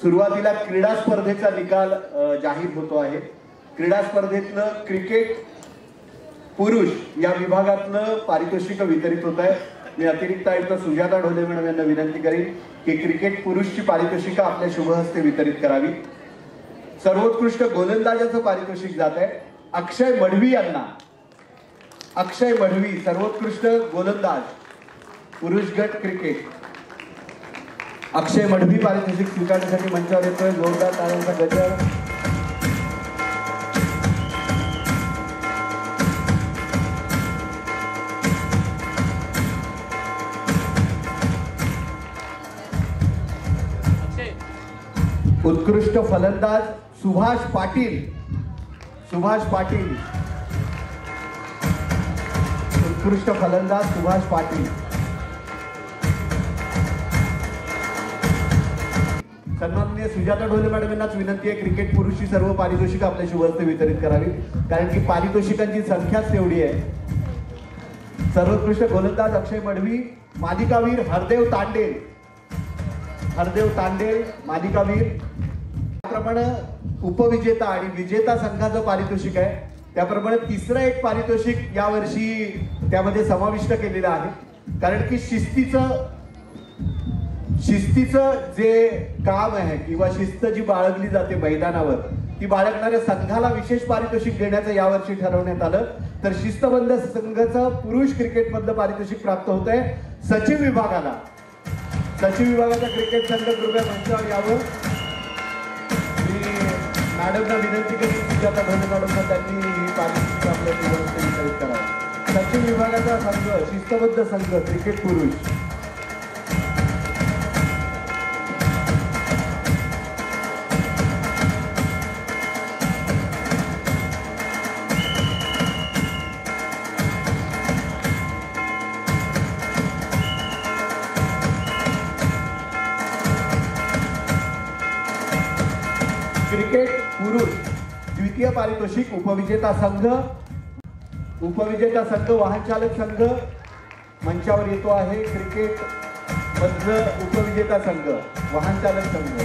Speaker 9: सुरुवातीला क्रीडा स्पर्धेचा निकाल जाहीर होतो आहे. क्रीडा स्पर्धेतलं क्रिकेट पुरुष या विभागातलं पारितोषिक वितरित होत आहे. मी अतिरिक्त आयुक्त सुजाता ढोले मॅडम यांना विनंती करीन की क्रिकेट पुरुषची पारितोषिकं आपल्या शुभहस्ते वितरित करावी. सर्वोत्कृष्ट गोलंदाजाचं पारितोषिक जात आहे अक्षय मढवी यांना. अक्षय मढवी सर्वोत्कृष्ट गोलंदाज पुरुष गट क्रिकेट. अक्षय मढवी पारितोषिक स्वीकारण्यासाठी मंचावर येतोय. जोरदार टाळ्यांचा गजर. उत्कृष्ट फलंदाज सुभाष पाटील. सुभाष पाटील उत्कृष्ट फलंदाज सुभाष पाटील. सन्माननीय सुजाता ढोले मॅडम यांनाच विनंती आहे क्रिकेट पुरुषची सर्व पारितोषिक आपल्या शुभहस्ते वितरित करावी, कारण की पारितोषिकांची संख्याच तेवढी आहे. सर्वोत्कृष्ट गोलंदाज अक्षय मढवी, मालिकावीर हरदेव तांडेल. हरदेव तांडेल मालिकावीर. त्याप्रमाणे उपविजेता आणि विजेता संघाचं पारितोषिक आहे. त्याप्रमाणे तिसरं एक पारितोषिक यावर्षी त्यामध्ये समाविष्ट केलेलं आहे, कारण की शिस्तीचं जे काम आहे किंवा शिस्त जी बाळगली जाते मैदानावर ती बाळगणाऱ्या संघाला विशेष पारितोषिक देण्याचं यावर्षी ठरवण्यात आलं. तर शिस्तबद्ध संघाचं पुरुष क्रिकेट मधलं पारितोषिक प्राप्त होत आहे सचिव विभागाला. सचिव विभागाचा क्रिकेट संघ कृपया मंचावर यावं. मी मॅडमना विनंती केली सुजाता ढोले मॅडमना त्यांनी ही पारितोषिक आपल्या शुभहस्ते वितरित करावं. सचिव विभागाचा संघ शिस्तबद्ध संघ क्रिकेट पुरुष. क्रिकेट पुरुष द्वितीय पारितोषिक उपविजेता संघ. उपविजेता संघ वाहन चालक संघ मंचावर येतो आहे. क्रिकेट मधलं उपविजेता संघ वाहन चालक संघ.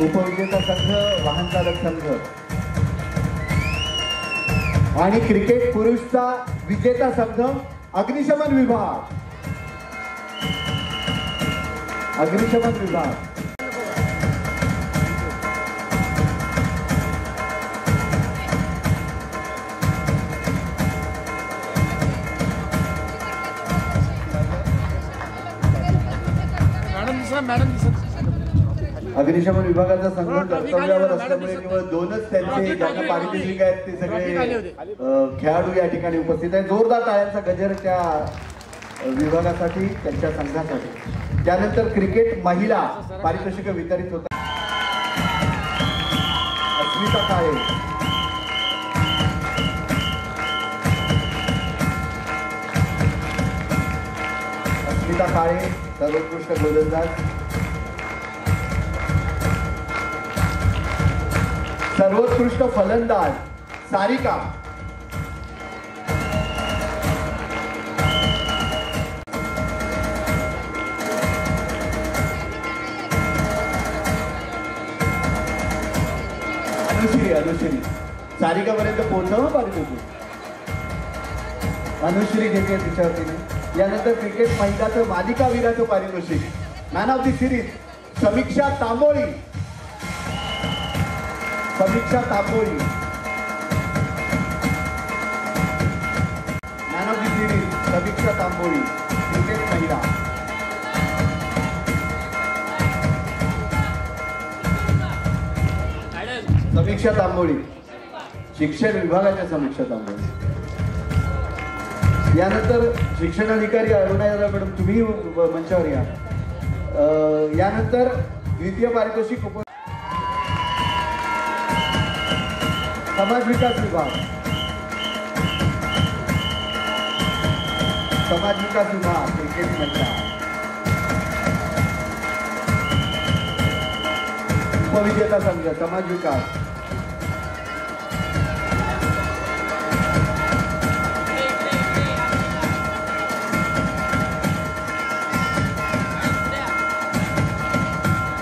Speaker 9: उपविजेता संघ वाहन चालक संघ. आणि क्रिकेट पुरुषचा विजेता संघ अग्निशमन विभाग. अग्निशमन विभाग. अग्निशमन विभागाचा संघ कर्तव्यावर असल्यामुळे केवळ दोनच त्यांचे ज्यांना पारितोषिक आहेत ते सगळे खेळाडू या ठिकाणी उपस्थित आहेत. जोरदार टाळ्यांचा गजर त्या विभागासाठी, त्यांच्या संघासाठी. त्यानंतर क्रिकेट महिला पारितोषिक वितरित होतात. अस्मिता काळे. अस्मिता काळे सर्वोत्कृष्ट गोलंदाज. सर्वोत्कृष्ट फलंदाज सारिका. अनुश्री सारिकापर्यंत पोहोचव पारितोषिक. अनुश्री घेते तिच्या वतीने. यानंतर क्रिकेट महिलाचं मालिकावीराचं पारितोषिक man of the series Samiksha Tamboli. Samiksha Tamboli man of the series. Samiksha Tamboli cricket महिला. समीक्षा तांबोळी, शिक्षण विभागाच्या समीक्षा तांबोळी. यानंतर शिक्षणाधिकारी अरुणा यादव मॅडम, तुम्ही मंचावर या. यानंतर द्वितीय पारितोषिक समाज विकास विभाग, समाज विकास विभाग क्रिकेट महिला, उपविजेता संघ समाज विकास.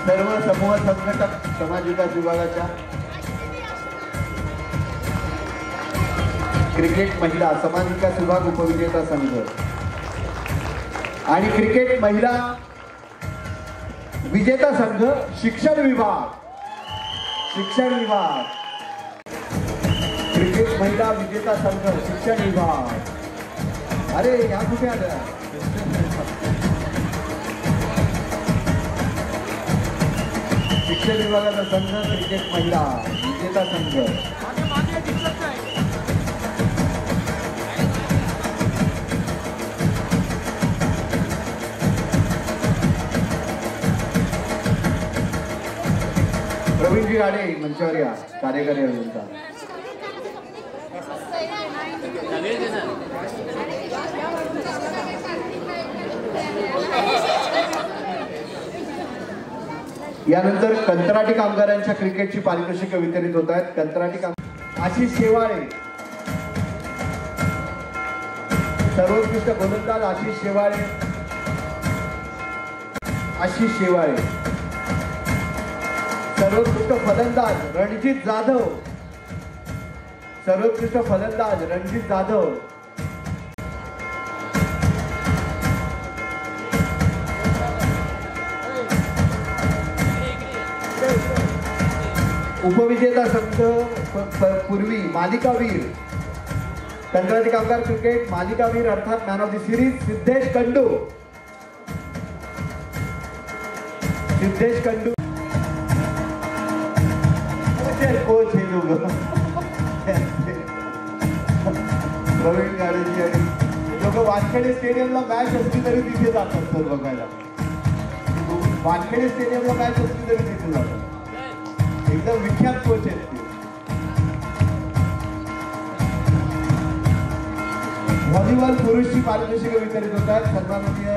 Speaker 9: सर्व समूह संघटक समाज विकास विभागाच्या. क्रिकेट महिला समाज विकास विभाग उपविजेता संघ आणि क्रिकेट महिला विजेता संघ शिक्षण विभाग. शिक्षण विभाग क्रिकेट महिला विजेता संघ शिक्षण विभाग. अरे या कुठे आलं? शिक्षण विभागाचा संघ क्रिकेट महिला विजेता संघ. प्रवीणजी राणे मंचावर या, कार्यकारी अभियंता. यानंतर कंत्राटी कामगारांच्या क्रिकेटची पारितोषिके वितरित होत आहेत. कंत्राटी काम आशिष शेवाळे, सर्वोत्कृष्ट गोलंदाज आशिष शेवाळे. आशिष शेवाळे. सर्वोत्कृष्ट फलंदाज रणजित जाधव. सर्वोत्कृष्ट फलंदाज रणजित जाधव. उपविजेता संघ पूर्वी मालिकावीर कंत्राटी कामगार क्रिकेट मालिकावीर अर्थात man of the series Siddhesh Kandu. Siddhesh Kandu coach हे लोक प्रवीण गाडेजी आणि लोक वानखेडे स्टेडियमला मॅच असली तरी तिथे जातात सर बघायला. वानखेडे स्टेडियमला मॅच असली तरी तिथे जातात. एकदम विख्यात कोच आहेत ते. व्हॉलीबॉल पुरुषची पारितोषिके वितरित होतात. सन्माननीय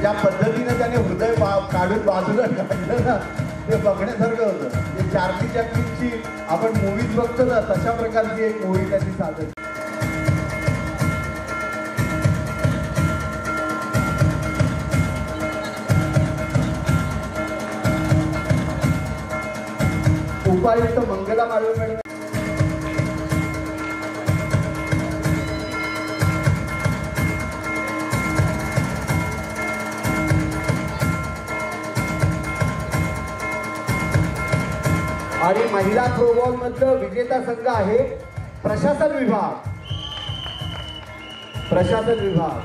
Speaker 9: ज्या पद्धतीने त्याने हृदय काढून बाजूला काढलं ना ते बघण्यासारखं होतं. चार्ली चॅप्लिनची आपण मूवीज बघतो ना तशा प्रकारची एक मूवी त्यांनी सादर. उपायुक्त मंगला माळवे मॅडम. आणि महिला थ्रोबॉल मधलं विजेता संघ आहे प्रशासन विभाग. प्रशासन विभाग.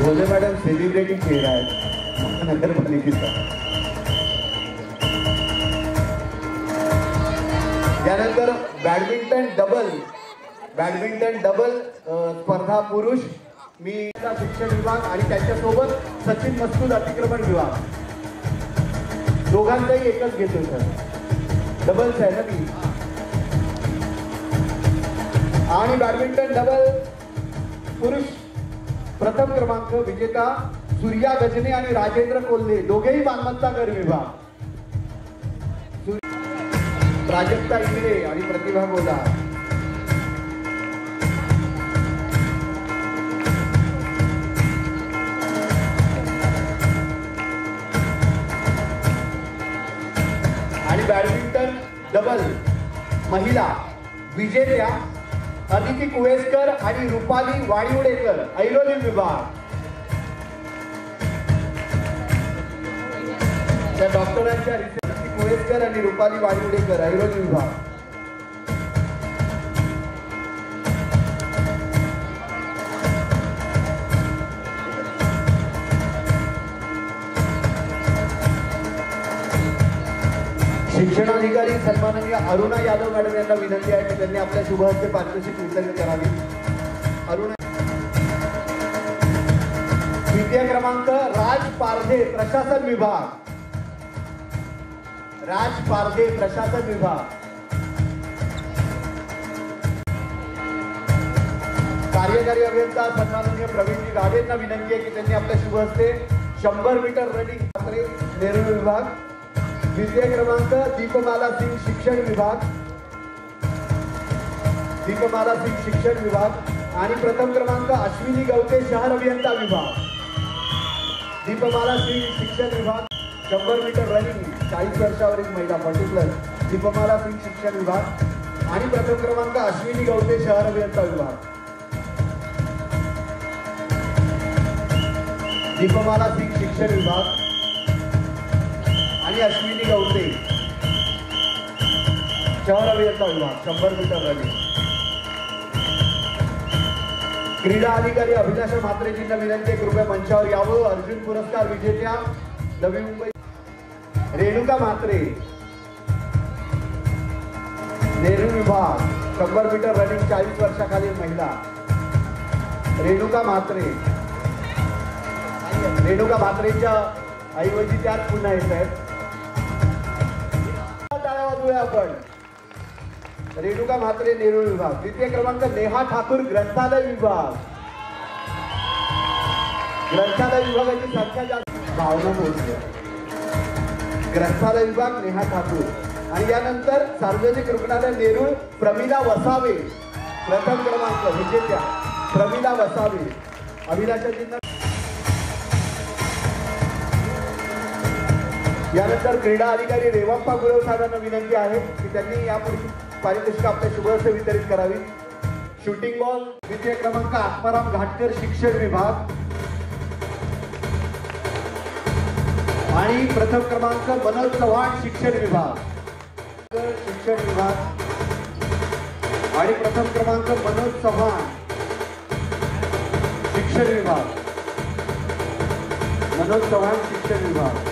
Speaker 9: भोले मॅडम सेलिब्रिटी चेहरा आहे महानगरपालिकेचा. त्यानंतर बॅडमिंटन डबल स्पर्धा पुरुष मी शिक्षण विभाग आणि त्यांच्यासोबत सचिन मस्तूद अतिक्रमण विभाग दोघांचाही एकच घेतो सर. डबल्स आहे ना मी. आणि बॅडमिंटन डबल पुरुष प्रथम क्रमांक विजेता सूर्या गजने आणि राजेंद्र कोल्हे दोघेही मालमत्ता कर विभाग. प्राजक्ता इंगळे आणि प्रतिभा गोला. आणि बॅडमिंटन डबल महिला विजेत्या अदिती कुवेसकर आणि रुपाली वाणिवडेकर ऐरोली विभाग. त्या डॉक्टरांच्या कोळेकर आणि रुपाली वाडीवडेकर ऐरोली विभाग. शिक्षणाधिकारी सन्माननीय अरुणा यादव मॅडम यांना विनंती आहे की त्यांनी आपल्या शुभ हस्ते पारितोषिक वितरित करावी. अरुणा. द्वितीय क्रमांक राज पारधे प्रशासन विभाग. राज पारधे प्रशासन विभाग. कार्यकारी अभियंता सन्माननीय प्रवीणजी गाडेंना विनंती आहे की त्यांनी आपल्या शुभ हस्ते 100 मीटर रनिंग नेहरू विभाग. द्वितीय क्रमांक दीपमाला सिंग शिक्षण विभाग. दीपमाला सिंग शिक्षण विभाग आणि प्रथम क्रमांक अश्विनी गवते शहर अभियंता विभाग. दीपमाला सिंग शिक्षण विभाग 100 मीटर रनिंग 40 वर्षावरील महिला 40+. दीपमाला सिंग शिक्षण विभाग आणि प्रथम क्रमांक अश्विनी गवते शहर अभियंता विभाग. दीपमाला सिंग शिक्षण विभाग आणि अश्विनी गवते शहर अभियंता विभाग 100 मीटर रनिंग. क्रीडा अधिकारी अभिलाषा म्हात्रेजींना विनंती आहे कृपया मंचावर यावं. अर्जुन पुरस्कार विजेत्या नवी मुंबई रेणुका म्हात्रे नेहरू विभाग 100 मीटर रनिंग 40 वर्षाखालील महिला. रेणुका म्हात्रे. रेणुका म्हात्रेच्या ऐवजी त्यात पुन्हा येत आहेत. आपण रेणुका म्हात्रे नेहरू विभाग. द्वितीय क्रमांक नेहा ठाकूर ग्रंथालय विभाग. ग्रंथालय विभागाची संख्या जास्त भावना पोहोचली. ग्रंथालय विभाग नेहा ठाकूर आणि यानंतर सार्वजनिक रुग्णालय नेरूळ प्रमिला वसावे प्रथम क्रमांक विजेत्या प्रमिला वसावे. अभिलाषाजींना यानंतर क्रीडा अधिकारी रेवप्पा गुरव साहेबांना विनंती आहे की त्यांनी यापूर्वी पारितोषिक आपल्या शुभ हस्ते वितरित करावी. शूटिंग बॉल द्वितीय क्रमांक आत्माराम घाटकर शिक्षण विभाग आणि प्रथम क्रमांक मनोज चव्हाण शिक्षण विभाग. शिक्षण विभाग आणि प्रथम क्रमांक मनोज चव्हाण शिक्षण विभाग. मनोज चव्हाण शिक्षण विभाग.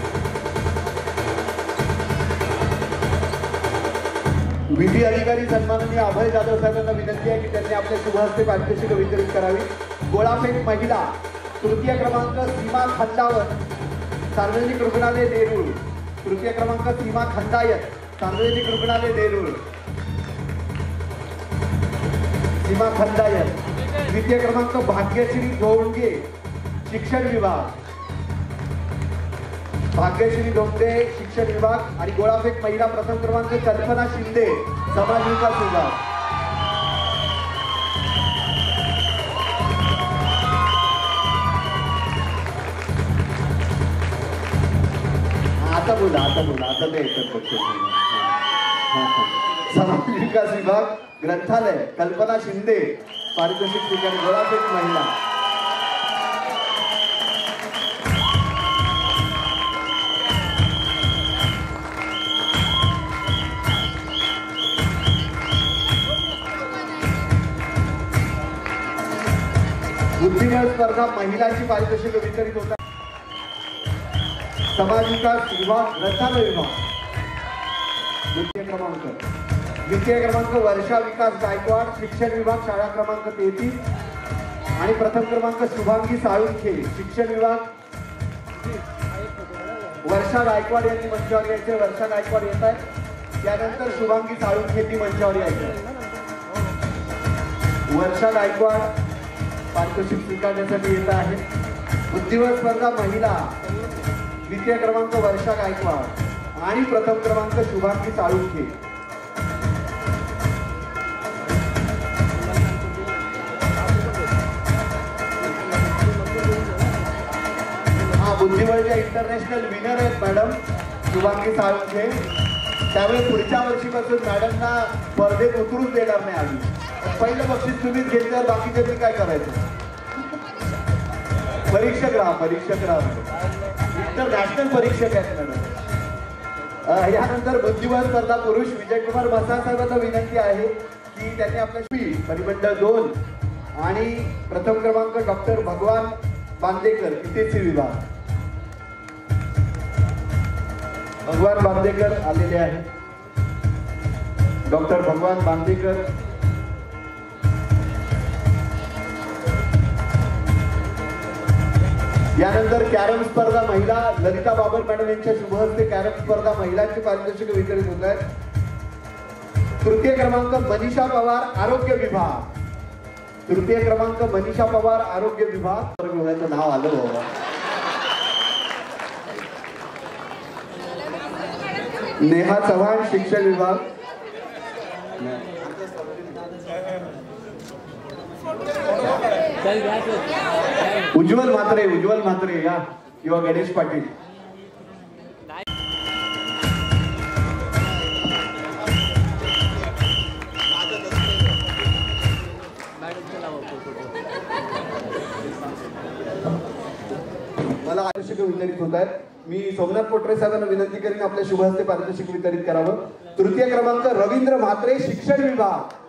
Speaker 9: विधी अधिकारी सन्माननीय अभय जाधव साहेबांना विनंती आहे की त्यांनी आपल्या शुभ हस्ते पारितोषिक वितरित करावी. गोळाफेक महिला तृतीय क्रमांक सीमा खंडावत सार्वजनिक रुग्णालय नेरूळ. तृतीय क्रमांक सीमा खंडायत सार्वजनिक रुग्णालय नेरूळ. सीमा खंडायत. द्वितीय क्रमांक भाग्यश्री धोंडगे शिक्षण विभाग. भाग्यश्री धोंडगे शिक्षण विभाग आणि गोळाफेक महिला प्रथम क्रमांक कल्पना शिंदे समाज विकास विभाग. आता बोला आता ते एकच समाज विकास विभाग ग्रंथालय कल्पना शिंदे पारितोषिक ठिकाणी गोळाफेक महिला. बुद्धिबळ स्पर्धा महिलांची पारितोषिक वितरित होतात. समाज विकास विभाग ग्रंथालय विभाग द्वितीय क्रमांक वर्षा विकास गायकवाड शिक्षण विभाग शाळा क्रमांक 33 आणि प्रथम क्रमांक शुभांगी साळुंखे शिक्षण विभाग. वर्षा गायकवाड यांनी मंचावर यायचे. वर्षा गायकवाड येत आहेत. त्यानंतर शुभांगी साळुंखे ती मंचावर यायचे. वर्षा गायकवाड पारितोषिक स्वीकारण्यासाठी येत आहे. बुद्धिबळ स्पर्धा महिला द्वितीय क्रमांक वर्षा गायकवाड आणि प्रथम क्रमांक शुभांगी साळुंखे. हा बुद्धिबळच्या इंटरनॅशनल विनर आहेत मॅडम शुभांगी साळुंखे. त्यामुळे पुढच्या वर्षीपासून मॅडमना स्पर्धेत उतरूच देणार नाही आम्ही. पहिलं बक्षीस तुम्हीच घेतल्यावर बाकीच्यांनी काय करायचं. परीक्षक राहा इंटरनॅशनल परीक्षक आहेत मॅडम. यानंतर बुद्धिबळ स्पर्धा पुरुष विजयकुमार मसाळ साहेबांना विनंती आहे की त्यांनी आपल्या परिमंडळ 2 आणि प्रथम क्रमांक डॉक्टर भगवान बांदेकर इतेचे विभाग. भगवान बांदेकर आलेले आहेत. डॉक्टर भगवान बांदेकर. यानंतर कॅरम स्पर्धा महिला ललिता बाबर मॅडम यांच्या शुभ हस्ते कॅरम स्पर्धा महिलांचे पारितोषिक वितरित होत आहेत. तृतीय क्रमांक मनीषा पवार आरोग्य विभाग. तृतीय क्रमांक मनीषा पवार आरोग्य विभाग. नाव आलं बाबा. नेहा चव्हाण शिक्षण विभाग. उज्ज्वल म्हात्रे या किंवा गणेश पाटील. मला पारितोषिक वितरित होत आहेत. मी सोमनाथ पोटरे साहेबांना विनंती करीन आपल्या शुभ हस्ते पारितोषिक वितरित करावं. तृतीय क्रमांक रवींद्र म्हात्रे शिक्षण विभाग.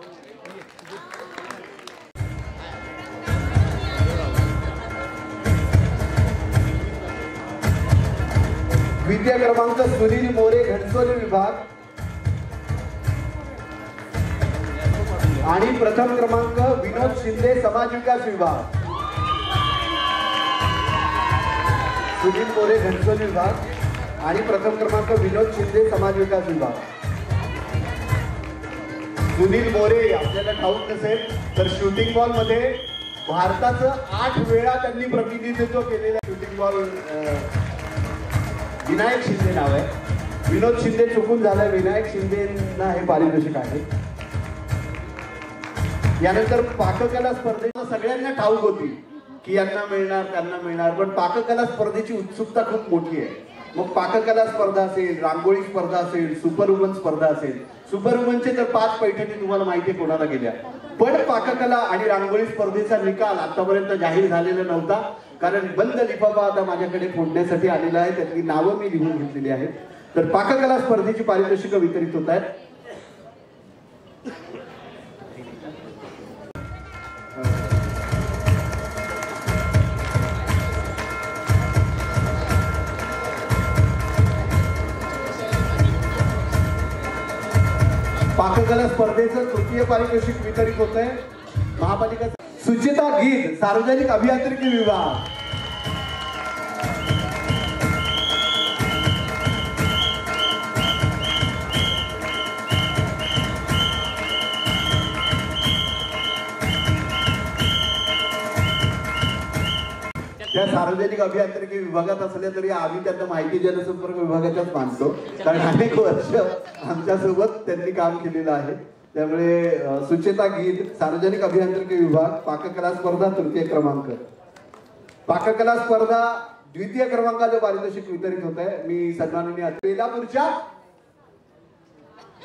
Speaker 9: द्वितीय क्रमांक सुनील मोरे घनसोली विभाग. आणि प्रथम क्रमांक विनोद शिंदे समाज विकास विभाग. सुनील मोरे घनसोली विभाग आणि प्रथम क्रमांक विनोद शिंदे समाज विकास विभाग. सुनील मोरे आपल्याला ठाऊक नसेल तर शूटिंग बॉल मध्ये भारताचं 8 वेळा त्यांनी प्रतिनिधित्व केलेलं शूटिंग बॉल. विनायक शिंदे नाव आहे. विनोद शिंदे चुकून झालं. विनायक शिंदेना हे पारितोषिक आहे. यानंतर पाककला स्पर्धेला सगळ्यांना ठाऊक होती की यांना मिळणार त्यांना मिळणार, पण पाककला स्पर्धेची उत्सुकता खूप मोठी आहे. मग पाककला स्पर्धा असेल, रांगोळी स्पर्धा असेल, सुपर वुमन स्पर्धा असेल. सुपर वुमनचे तर 5 पैठणी तुम्हाला माहिती आहे कोणाला गेल्या. पण पाककला आणि रांगोळी स्पर्धेचा निकाल आतापर्यंत जाहीर झालेला नव्हता, कारण बंद लिफाफा आता माझ्याकडे फोडण्यासाठी आलेला आहे. त्यातली नावं मी लिहून घेतलेली आहेत. तर पाककला स्पर्धेची पारितोषिकं वितरित होत आहेत. पाककला स्पर्धेचं तृतीय पारितोषिक वितरित होत आहे. महापालिका सुचिता गीत सार्वजनिक अभियांत्रिकी विभाग. त्या सार्वजनिक अभियांत्रिकी विभागात असल्या तरी आम्ही त्यांना माहिती जनसंपर्क विभागाच्याच मानतो, कारण अनेक वर्ष आमच्यासोबत त्यांनी काम केलेलं आहे. त्यामुळे सुचेता गीत सार्वजनिक अभियांत्रिकी विभाग पाककला स्पर्धा तृतीय क्रमांक. पाककला स्पर्धा द्वितीय क्रमांकाचं पारितोषिक वितरित होत आहे. मी सन्माननीय बेलापूरच्या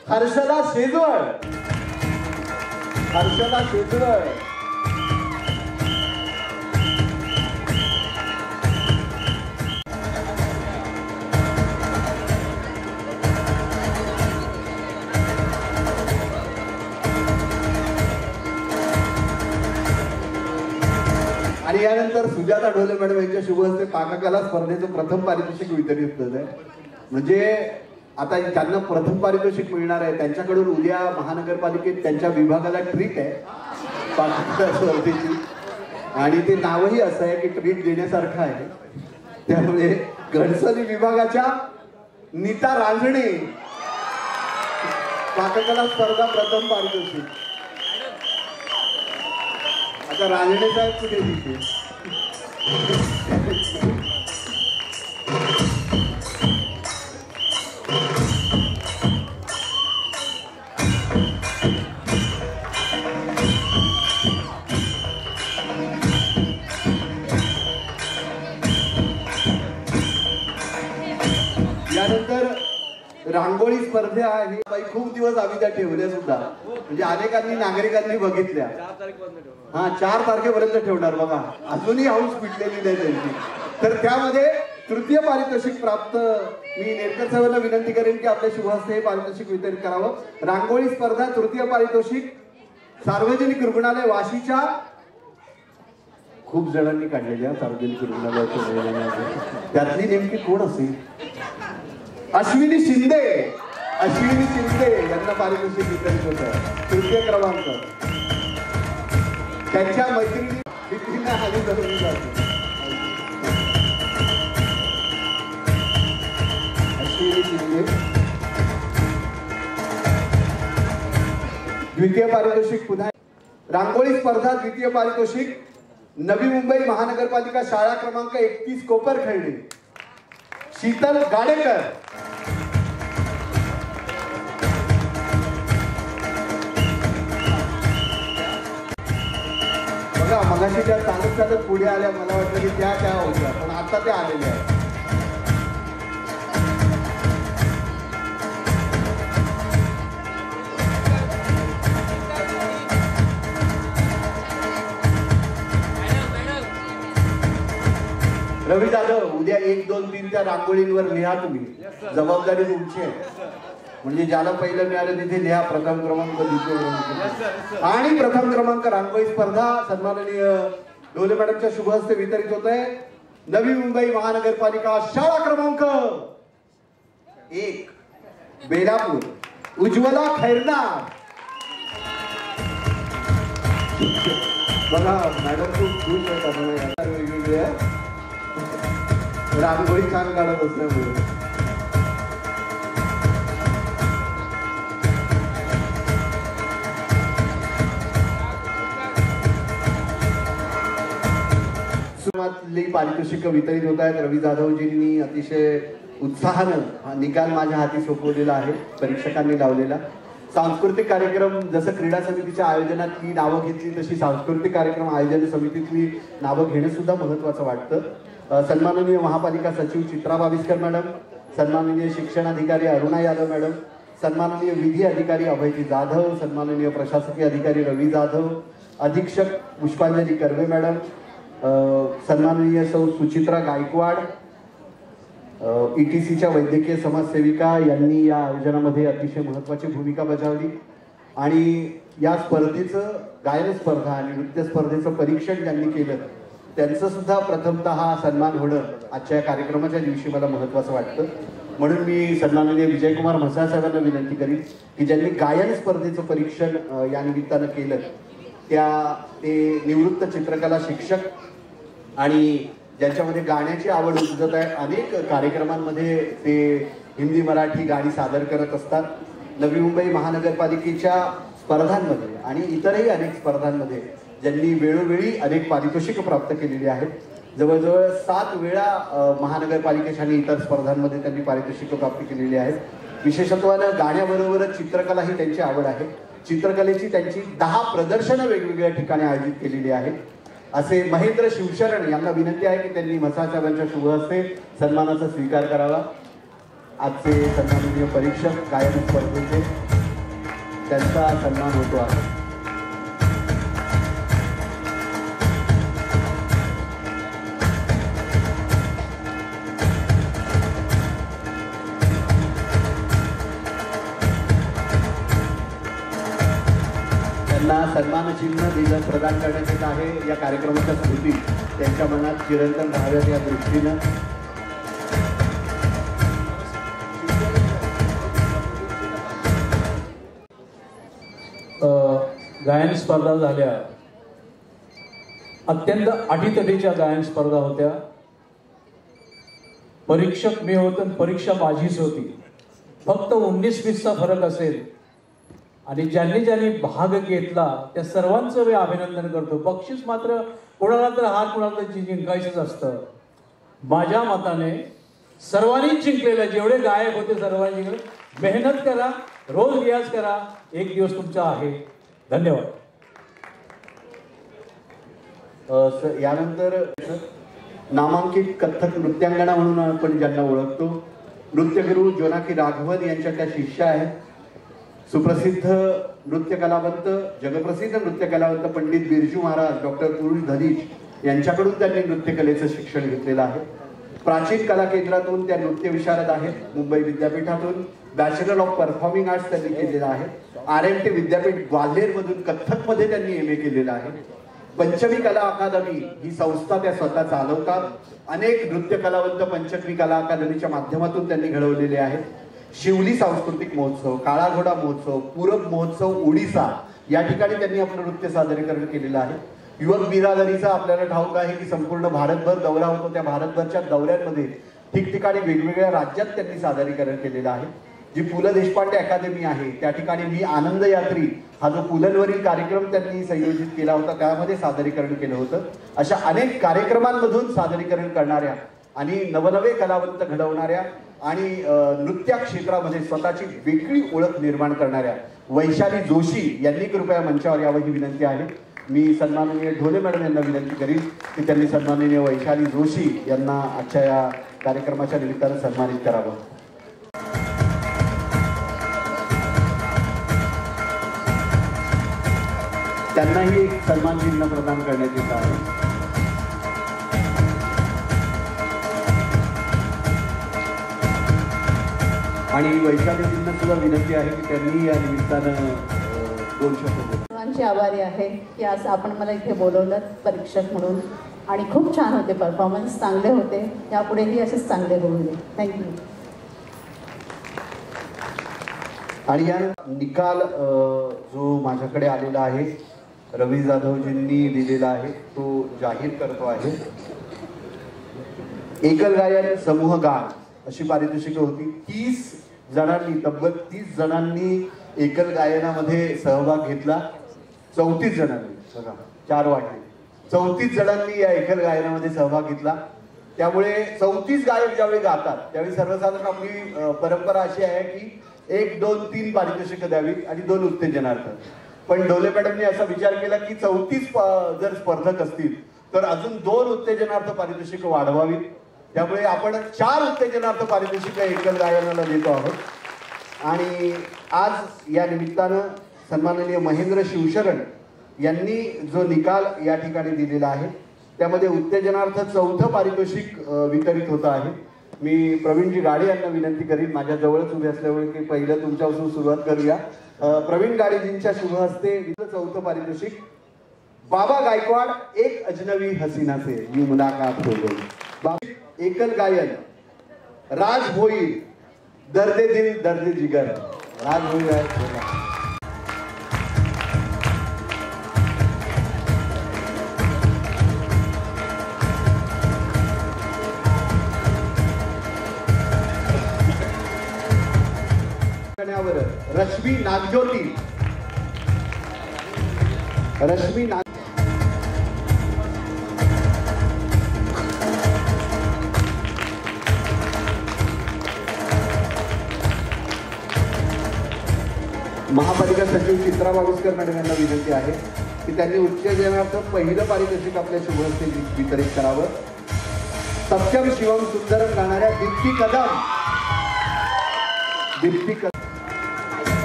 Speaker 9: हर्षदा शेजवळ. हर्षदा शेजवळ आणि यानंतर सुजाता ढोले मॅडम यांच्या शुभ हस्ते पाककला स्पर्धेचं प्रथम पारितोषिक वितरित होत आहे. म्हणजे आता ज्यांना प्रथम पारितोषिक मिळणार आहे त्यांच्याकडून उद्या महानगरपालिकेत त्यांच्या विभागाला ट्रीट आहे पाककला स्पर्धेची, आणि ते नावही असं आहे की ट्रीट देण्यासारखं आहे. त्यामुळे घनसोली विभागाच्या नीता रांजणे पाककला स्पर्धा प्रथम पारितोषिक. आता रांजणे साहेब कुठे दिसते? यानंतर रांगोळी स्पर्धा आहे. खूप दिवस आम्ही त्या ठेवल्या सुद्धा, म्हणजे अनेकांनी नागरिकांनी बघितल्या. 4 तारखेपर्यंत ठेवणार बघा, अजूनही हाऊस पिटलेली नाही त्यांची. तर त्यामध्ये तृतीय पारितोषिक प्राप्त मी नेटकर साहेबांना विनंती करेन की आपल्या शुभहस्ते हे पारितोषिक वितरित करावं. रांगोळी स्पर्धा तृतीय पारितोषिक सार्वजनिक रुग्णालय वाशीच्या खूप जणांनी काढलेल्या सार्वजनिक रुग्णालयाच्या त्यातली नेमकी कोण असेल? अश्विनी शिंदे. अश्विनी शिंदे यांना पारितोषिक वितरित होतं. तृतीय क्रमांक. त्यांच्या मैत्रिणी हानी धरली जाते. अश्विनी शिंदे. द्वितीय पारितोषिक पुन्हा रांगोळी स्पर्धा द्वितीय पारितोषिक नवी मुंबई महानगरपालिका शाळा क्रमांक 31 कोपरखैरणे शीतल गाडेकर. बघा मगाशी त्या चालत चालत पुढे आल्या, मला वाटलं की त्या होत्या पण आता त्या आलेल्या आहेत. रवी जाधव उद्या 1, 2, 3 त्या रांगोळींवर लिहा तुम्ही. जबाबदारी तुमची आहे. म्हणजे ज्याला पहिलं मिळालं तिथे लिहा प्रथम क्रमांक, द्वितीय क्रमांक. आणि प्रथम क्रमांक रांगोळी स्पर्धा सन्माननीय डोले मॅडमच्या शुभ हस्ते वितरित होत आहे. नवी मुंबई महानगरपालिका शाळा क्रमांक 1 बेलापूर उज्ज्वला खैरनार. बघा मॅडम खूप खुश आहेत. वेगवेगळे रांगोळी छान काढत असल्यामुळे. सुरुवातली पारितोषिक वितरित होत आहेत. रवी जाधवजींनी अतिशय उत्साहानं निकाल माझ्या हाती सोपवलेला आहे, परीक्षकांनी लावलेला. सांस्कृतिक कार्यक्रम जसं क्रीडा समितीच्या आयोजनातली नावं घेतली तशी सांस्कृतिक कार्यक्रम आयोजन समितीतली नावं घेणं सुद्धा महत्वाचं वाटतं. सन्माननीय महापालिका सचिव चित्रा बाविस्कर मॅडम, सन्माननीय शिक्षणाधिकारी अरुणा यादव मॅडम, सन्माननीय विधी अधिकारी अभयजी जाधव, सन्माननीय प्रशासकीय अधिकारी रवी जाधव, अधीक्षक पुष्पांजली कर्वे मॅडम, सन्माननीय सौ सुचित्रा गायकवाड, ETCच्या वैद्यकीय समाजसेविका यांनी या आयोजनामध्ये अतिशय महत्त्वाची भूमिका बजावली. आणि या स्पर्धेचं गायन स्पर्धा आणि नृत्य स्पर्धेचं परीक्षण ज्यांनी केलं त्यांचं सुद्धा प्रथमतः सन्मान होणं आजच्या या कार्यक्रमाच्या दिवशी मला महत्त्वाचं वाटतं. म्हणून मी सन्माननीय विजयकुमार म्हसाळ साहेबांना विनंती करीन की ज्यांनी गायन स्पर्धेचं परीक्षण या निमित्तानं केलं ते निवृत्त चित्रकला शिक्षक आणि ज्यांच्यामध्ये गाण्याची आवड उमजत आहे. अनेक कार्यक्रमांमध्ये ते हिंदी मराठी गाणी सादर करत असतात. नवी मुंबई महानगरपालिकेच्या स्पर्धांमध्ये आणि इतरही अनेक स्पर्धांमध्ये ज्यांनी वेळोवेळी अनेक पारितोषिकं प्राप्त केलेली आहेत. जवळजवळ 7 वेळा महानगरपालिकेच्या आणि इतर स्पर्धांमध्ये त्यांनी पारितोषिकं प्राप्त केलेली आहेत. विशेषत्वानं गाण्याबरोबरच चित्रकला ही त्यांची आवड आहे. चित्रकलेची त्यांची 10 प्रदर्शनं वेगवेगळ्या ठिकाणी आयोजित केलेली आहेत. असे महेंद्र शिवशरण यांना विनंती आहे की त्यांनी म्हसाळ साहेबांच्या शुभ हस्ते सन्मानाचा स्वीकार करावा. आजचे सन्माननीय परीक्षक गायन स्पर्धेचे त्यांचा सन्मान होतो आहे. सन्मान चिन्ह प्रदान करण्यात येत आहे. या कार्यक्रमाच्या स्मृती त्यांच्या मनात चिरंतन राहाव्यात या दृष्टीनं
Speaker 12: गायन स्पर्धा झाल्या. अत्यंत अटीतटीच्या गायन स्पर्धा होत्या. परीक्षक मी होतो आणि परीक्षा माझीच होती. फक्त 19-20चा फरक असेल. आणि ज्यांनी भाग घेतला त्या सर्वांचं मी अभिनंदन करतो. बक्षीस मात्र कोणाला तर हार कोणाला तर जिंकायचंच असतं. माझ्या मताने सर्वांनीच जिंकलेलं, जेवढे गायक होते सर्वांनी जिंकले. मेहनत करा, रोज रियाज करा, एक दिवस तुमचा आहे. धन्यवाद.
Speaker 9: यानंतर नामांकित कथ्थक नृत्यांगणा म्हणून आपण ज्यांना ओळखतो, नृत्यगुरू जोनाकी राघवन यांच्या त्या शिष्या आहेत. सुप्रसिद्ध नृत्य कलावंत, जगप्रसिद्ध नृत्य कलावंत पंडित बिरजू महाराज, डॉक्टर पुरुष धनीश यांच्याकडून त्यांनी नृत्यकलेचं शिक्षण घेतलेलं आहे. प्राचीन कला केंद्रातून त्या नृत्य विशारद आहेत. मुंबई विद्यापीठातून बॅचलर ऑफ परफॉर्मिंग आर्ट्स त्यांनी केलेलं आहे. RMT विद्यापीठ ग्वाल्हेर मधून कथ्थक मध्ये त्यांनी MA केलेलं आहे. पंचमी कला अकादमी ही संस्था त्या स्वतः चालवतात. अनेक नृत्य कलावंत पंचमी कला अकादमीच्या माध्यमातून त्यांनी घडवलेले आहेत. शिवली सांस्कृतिक महोत्सव, काळा घोडा महोत्सव, पूरब महोत्सव ओडिसा या ठिकाणी त्यांनी आपलं नृत्य सादरीकरण केलेलं आहे. युवक बिरादरीचा आपल्याला ठाऊक आहे की संपूर्ण भारतभर दौरा होतो. त्या भारतभरच्या दौऱ्यांमध्ये ठिकठिकाणी वेगवेगळ्या राज्यात त्यांनी सादरीकरण केलेलं आहे. जी पु ल देशपांडे अकादमी आहे त्या ठिकाणी मी आनंद यात्री हा जो पुलंवरील कार्यक्रम त्यांनी संयोजित केला होता त्यामध्ये सादरीकरण केलं होतं. अशा अनेक कार्यक्रमांमधून सादरीकरण करणाऱ्या आणि नवनवे कलावंत घडवणाऱ्या आणि नृत्य क्षेत्रामध्ये स्वतःची वेगळी ओळख निर्माण करणाऱ्या वैशाली जोशी यांनी कृपया मंचावर यावं ही विनंती आहे. मी सन्माननीय ढोले मॅडम यांना विनंती करीन की त्यांनी सन्माननीय वैशाली जोशी यांना आजच्या या कार्यक्रमाच्या निमित्तानं सन्मानित करावं. त्यांनाही एक सन्मान चिन्ह प्रदान करण्यात येत आहे. आणि वैशालीजींना सुद्धा विनंती आहे की त्यांनी या निमित्तानं 2 शब्द.
Speaker 13: सर्वांचे आभारी आहे की आज आपण मला इथे बोलवलं परीक्षक म्हणून आणि खूप छान होते. परफॉर्मन्स चांगले होते. यापुढेही असेच चांगले होऊ दे. थँक्यू.
Speaker 9: आणि या निकाल जो माझ्याकडे आलेला आहे रवी जाधवजींनी दिलेला आहे तो जाहीर करतो आहे. एकल गायन समूह गान अशी पारितोषिकं होती. 30 जणांनी तब्बल 30 जणांनी एकल गायनामध्ये सहभाग घेतला. 34 जणांनी बघा 4 वाटले 34 जणांनी या एकल गायनामध्ये सहभाग घेतला. त्यामुळे 34 गायक ज्यावेळी गातात त्यावेळी सर्वसाधारण आपली परंपरा अशी आहे की 1, 2, 3 पारितोषिकं द्यावीत आणि 2 उत्तेजनार्थ. पण ढोले मॅडमने असा विचार केला की 34 जर स्पर्धक असतील तर अजून 2 उत्तेजनार्थ पारितोषिकं वाढवावीत. त्यामुळे आपण 4 उत्तेजनार्थ पारितोषिकं एकल गायनाला देतो आहोत. आणि आज या निमित्तानं सन्माननीय महेंद्र शिवशरण यांनी जो निकाल या ठिकाणी दिलेला आहे त्यामध्ये उत्तेजनार्थ 4थं पारितोषिक वितरित होत आहे. मी प्रवीणजी गाडे यांना विनंती करीन माझ्या जवळच उभे असल्यामुळे की पहिलं तुमच्यापासून सुरुवात करूया. प्रवीण गाडेजींच्या शुभ हस्ते 4थं पारितोषिक बाबा गायकवाड एक अजनबी हसीना से यूं मुलाकात हो गई. एकल गायन राज भोई दर्दे दिल दर्दे जिगर. राज भोई रश्मी नागज्योती महापालिका सचिव चित्रा बाविस्कर मॅडम यांना विनंती आहे की त्यांनी उत्तेजनार्थ पहिलं पारितोषिक आपल्या शुभ हस्ते वितरित करावं. सत्यम शिवम सुंदरम गाणाऱ्या दीप्ती कदम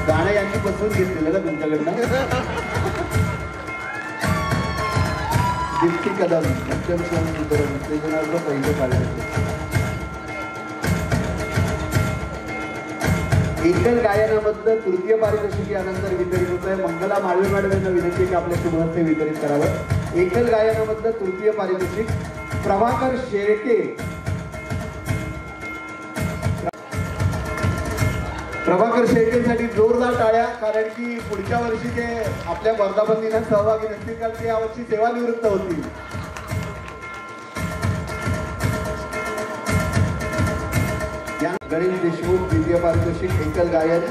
Speaker 9: गाणं यांनी बसून घेतलेलं का तुमच्याकडनं. दीप्ती कदम सत्यम शिवम सुंदरम उत्तेजनार्थ पहिलं पारितोषिक. एकल गायनामधलं 3य पारितोषिक यानंतर वितरित होत आहे. मंगला माळवे मॅडम यांना विनंती की आपल्या शुभ हस्ते वितरित करावं. एकल गायनामधलं 3य पारितोषिक प्रभाकर शेळके. प्रभाकर शेळकेसाठी जोरदार टाळ्या कारण की पुढच्या वर्षी ते आपल्या वर्धापन दिनात सहभागी नसतील कारण ते यावर्षी सेवानिवृत्त होतील. गणेश देशमुख 2य पारितोषिक एकल गायन.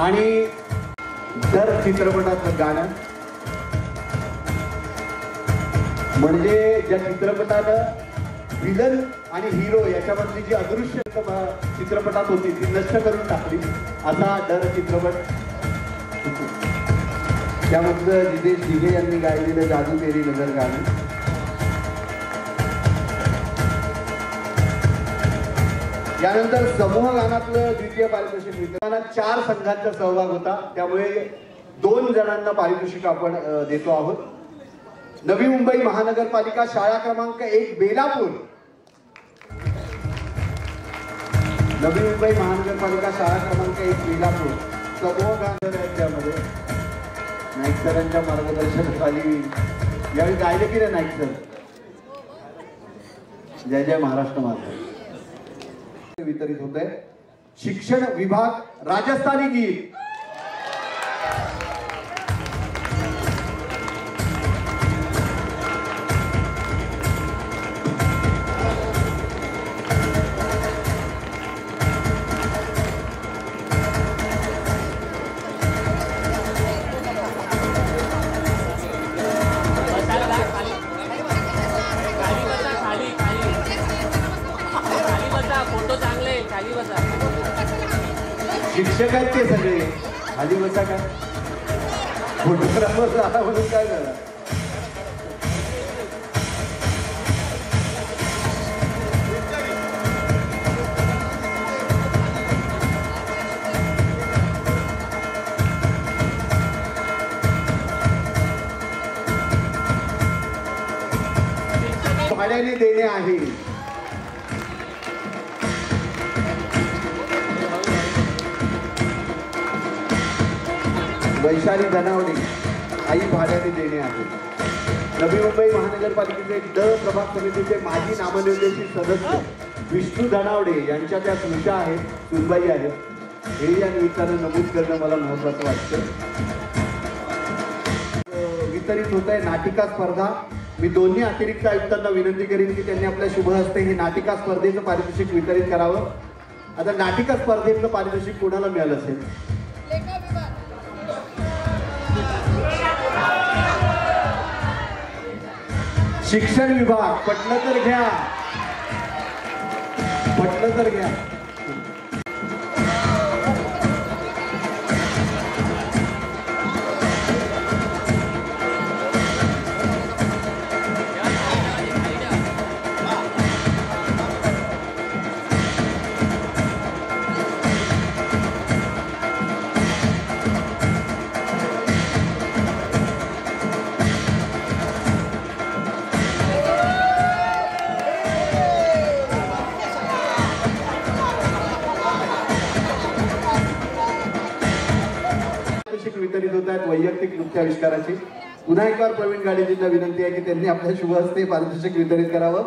Speaker 9: आणि दर चित्रपटातलं गाणं म्हणजे ज्या चित्रपटानं विलन आणि हिरो याच्यामधली जी अदृश्य चित्रपटात होती ती नष्ट करून टाकली असा डर चित्रपट. त्यामधलं जितेश दिघे यांनी गायलेलं जादू तेरी नजर गाणं. यानंतर समूह गानातलं द्वितीय पारितोषिक वितरणात 4 संघांचा सहभाग होता, त्यामुळे 2 जणांना पारितोषिक आपण देतो आहोत. नवी मुंबई महानगरपालिका शाळा क्रमांक 1 बेलापूर. नवी मुंबई महानगरपालिका शाळा क्रमांक 1 बेलापूर समूह गान आहे. त्यामध्ये नाईक सरांच्या मार्गदर्शनाखाली यावेळी गायले की नाही नाईक सर? जय जय महाराष्ट्र माता वितरित होत आहे. शिक्षण विभाग राजस्थानी गीत. शिक्षक आहेत ते सगळे खाली बसा का? फोटोग्राफर झाला म्हणून काय झालं? भाड्याने देणे आहे. वैशाली धनावडे आई भाड्याने देणे आहे. नवी मुंबई महानगरपालिकेचे ड प्रभाग समितीचे माजी नामनिर्देशित सदस्य विष्णू धनावडे यांच्या त्या सुशा आहेत, सुनबाई आहेत. हे या निमित्तानं नमूद करणं मला महत्वाचं वाटतं. वितरित होत आहे नाटिका स्पर्धा. मी दोन्ही अतिरिक्त आयुक्तांना विनंती करीन की त्यांनी आपल्या शुभ हस्ते हे नाटिका स्पर्धेचं पारितोषिक वितरित करावं. आता नाटिका स्पर्धेतलं पारितोषिक कोणाला मिळालं असेल? शिक्षण विभाग. पटलं तर घ्या, पटलं तर घ्या. वितरित होत आहेत वैयक्तिक नृत्याविष्काराची. पुन्हा एकवार प्रवीण गाडेजींना विनंती आहे की त्यांनी आपल्या शुभ हस्ते पारितोषिक वितरित करावं.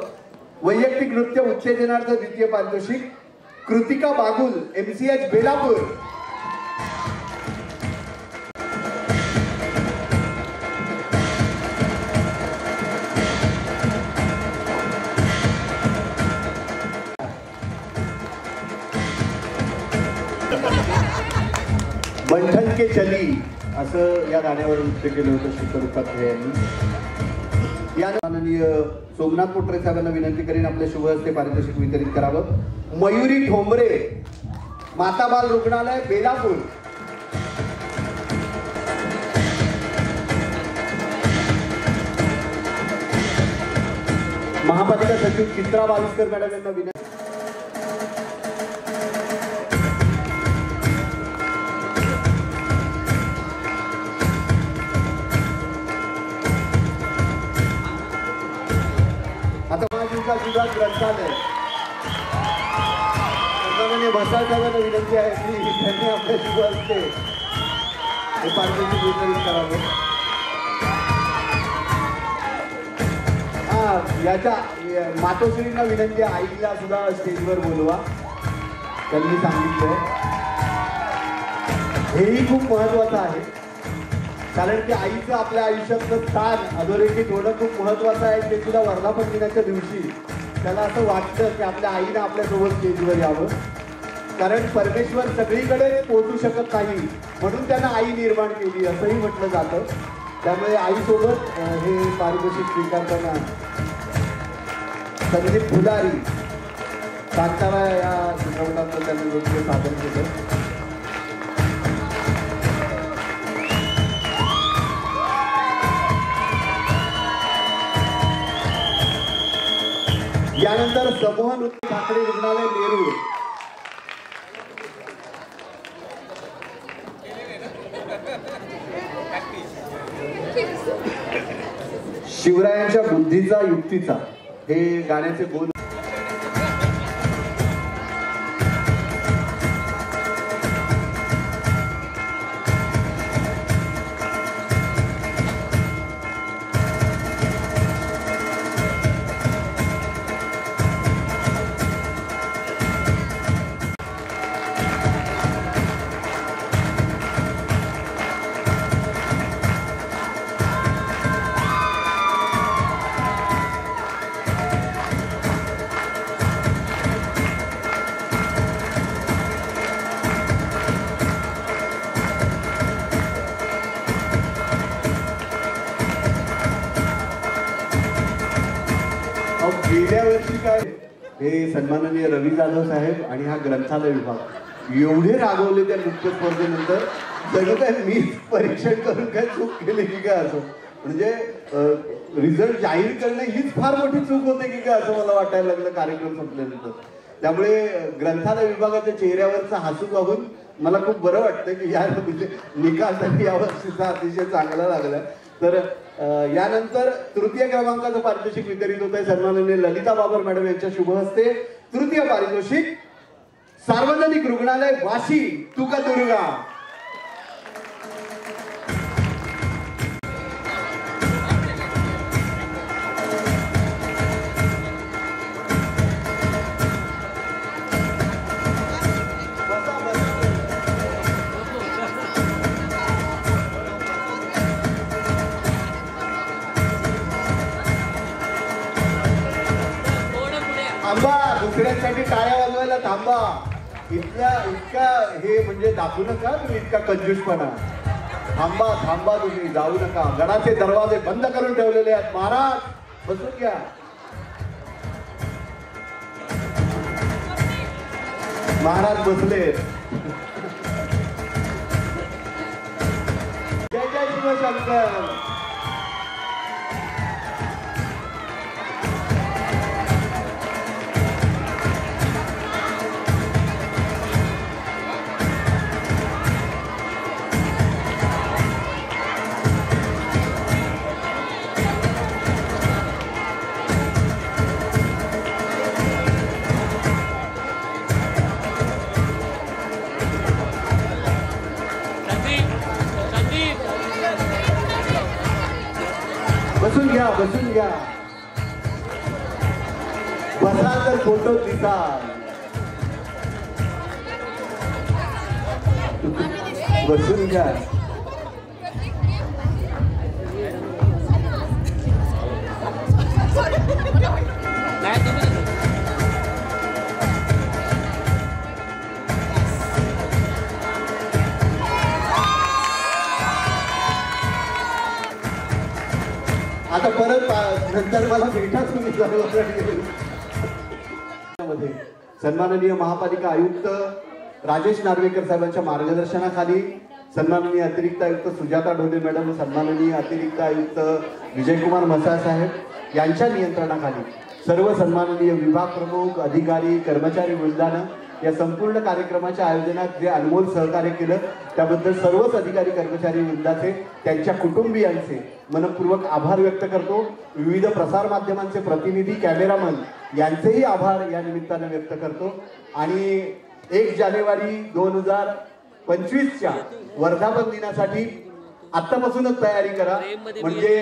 Speaker 9: वैयक्तिक नृत्य उत्तेजनार्थ द्वितीय पारितोषिक कृतिका बागुल MCH बेलापूर. बंठन के चली असं या गाण्यावर नृत्य केलं होतं शिखर उपाध्याय यांनी. या माननीय सोमनाथ पोटरे साहेबांना विनंती करीन आपल्या शुभ हस्ते पारितोषिक वितरित करावं. मयुरी ठोंबरे माता बाल रुग्णालय बेलापूर. महापालिका सचिव चित्रा बाविस्कर मॅडम यांना विनंती. विभाग ग्रंथालय भसाळ साहेबांना विनंती आहे की त्यांनी आपल्या शुभ हस्ते हे पारितोषिक वितरित करावं. याच्या मातोश्रींना विनंती आहे आईला सुद्धा स्टेजवर बोलवा, त्यांनी सांगितलंय. हेही खूप महत्वाचं आहे कारण की आईचं आपल्या आयुष्यातलं स्थान अधोरेखित होणं खूप महत्वाचं आहे. ते सुद्धा वर्धापन दिनाच्या दिवशी त्याला असं वाटतं की आपल्या आईनं आपल्यासोबत स्टेजवर यावं, कारण परमेश्वर सगळीकडे पोहोचू शकत नाही म्हणून त्यांना आई निर्माण केली असंही म्हटलं जातं. त्यामुळे आईसोबत हे पारितोषिक स्वीकारताना संदीप फुलारी सातारा या चित्रपटातलं त्यांनी नृत्य सादर केलं. यानंतर समूह नृत्य ठाकरे रुग्णालय नेरूळ शिवरायांच्या बुद्धीचा युक्तीचा हे गाण्याचे बोल. गेल्या वर्षी काय हे सन्माननीय रवी जाधव साहेब आणि हा ग्रंथालय विभाग एवढे रागवले त्या नृत्य स्पर्धेनंतर जणू काय मी परीक्षण करून काय चूक केली की काय असं, म्हणजे रिझल्ट जाहीर करणं हीच फार मोठी चूक होते की काय असं मला वाटायला लागलं कार्यक्रम संपल्यानंतर. त्यामुळे ग्रंथालय विभागाच्या चेहऱ्यावरचा हसू पाहून मला खूप बरं वाटतं की या निकाल तरी या वर्षीचा अतिशय चांगला लागला. तर यानंतर तृतीय क्रमांकाचं पारितोषिक वितरित होत आहे. सन्माननीय ललिता बाबर मॅडम यांच्या शुभ हस्ते तृतीय पारितोषिक सार्वजनिक रुग्णालय वाशी तुकदुर्गा. थांबा, दुसऱ्यांसाठी टाळ्या वाजवायला थांबा. इतका हे म्हणजे दाखवू नका तुम्ही, इतका कंजूसपणा. थांबा थांबा, तुम्ही जाऊ नका. गडाचे दरवाजे बंद करून ठेवलेले आहेत. महाराज बसून घ्या. महाराज बसले. जय जय शिवशंकर. बसून घ्या, बसून घ्या. बसा तर फोटो दिसाल. बसून घ्या. आता परत नंतर मला भेटा तुम्ही सन्माननीय महापालिका आयुक्त राजेश नार्वेकर साहेबांच्या मार्गदर्शनाखाली सन्माननीय अतिरिक्त आयुक्त सुजाता ढोले मॅडम, सन्माननीय अतिरिक्त आयुक्त विजयकुमार मसाळ साहेब यांच्या नियंत्रणाखाली सर्व सन्माननीय विभाग प्रमुख, अधिकारी, कर्मचारी वृंदानं या संपूर्ण कार्यक्रमाच्या आयोजनात जे अनमोल सहकार्य केलं त्याबद्दल सर्वच अधिकारी कर्मचारी वृंदाचे, त्यांच्या कुटुंबियांचे मनपूर्वक आभार व्यक्त करतो. विविध प्रसार माध्यमांचे प्रतिनिधी, कॅमेरामन यांचेही आभार या निमित्तानं व्यक्त करतो. आणि 1 जानेवारी 2025च्या वर्धापन दिनासाठी आत्तापासूनच तयारी करा, म्हणजे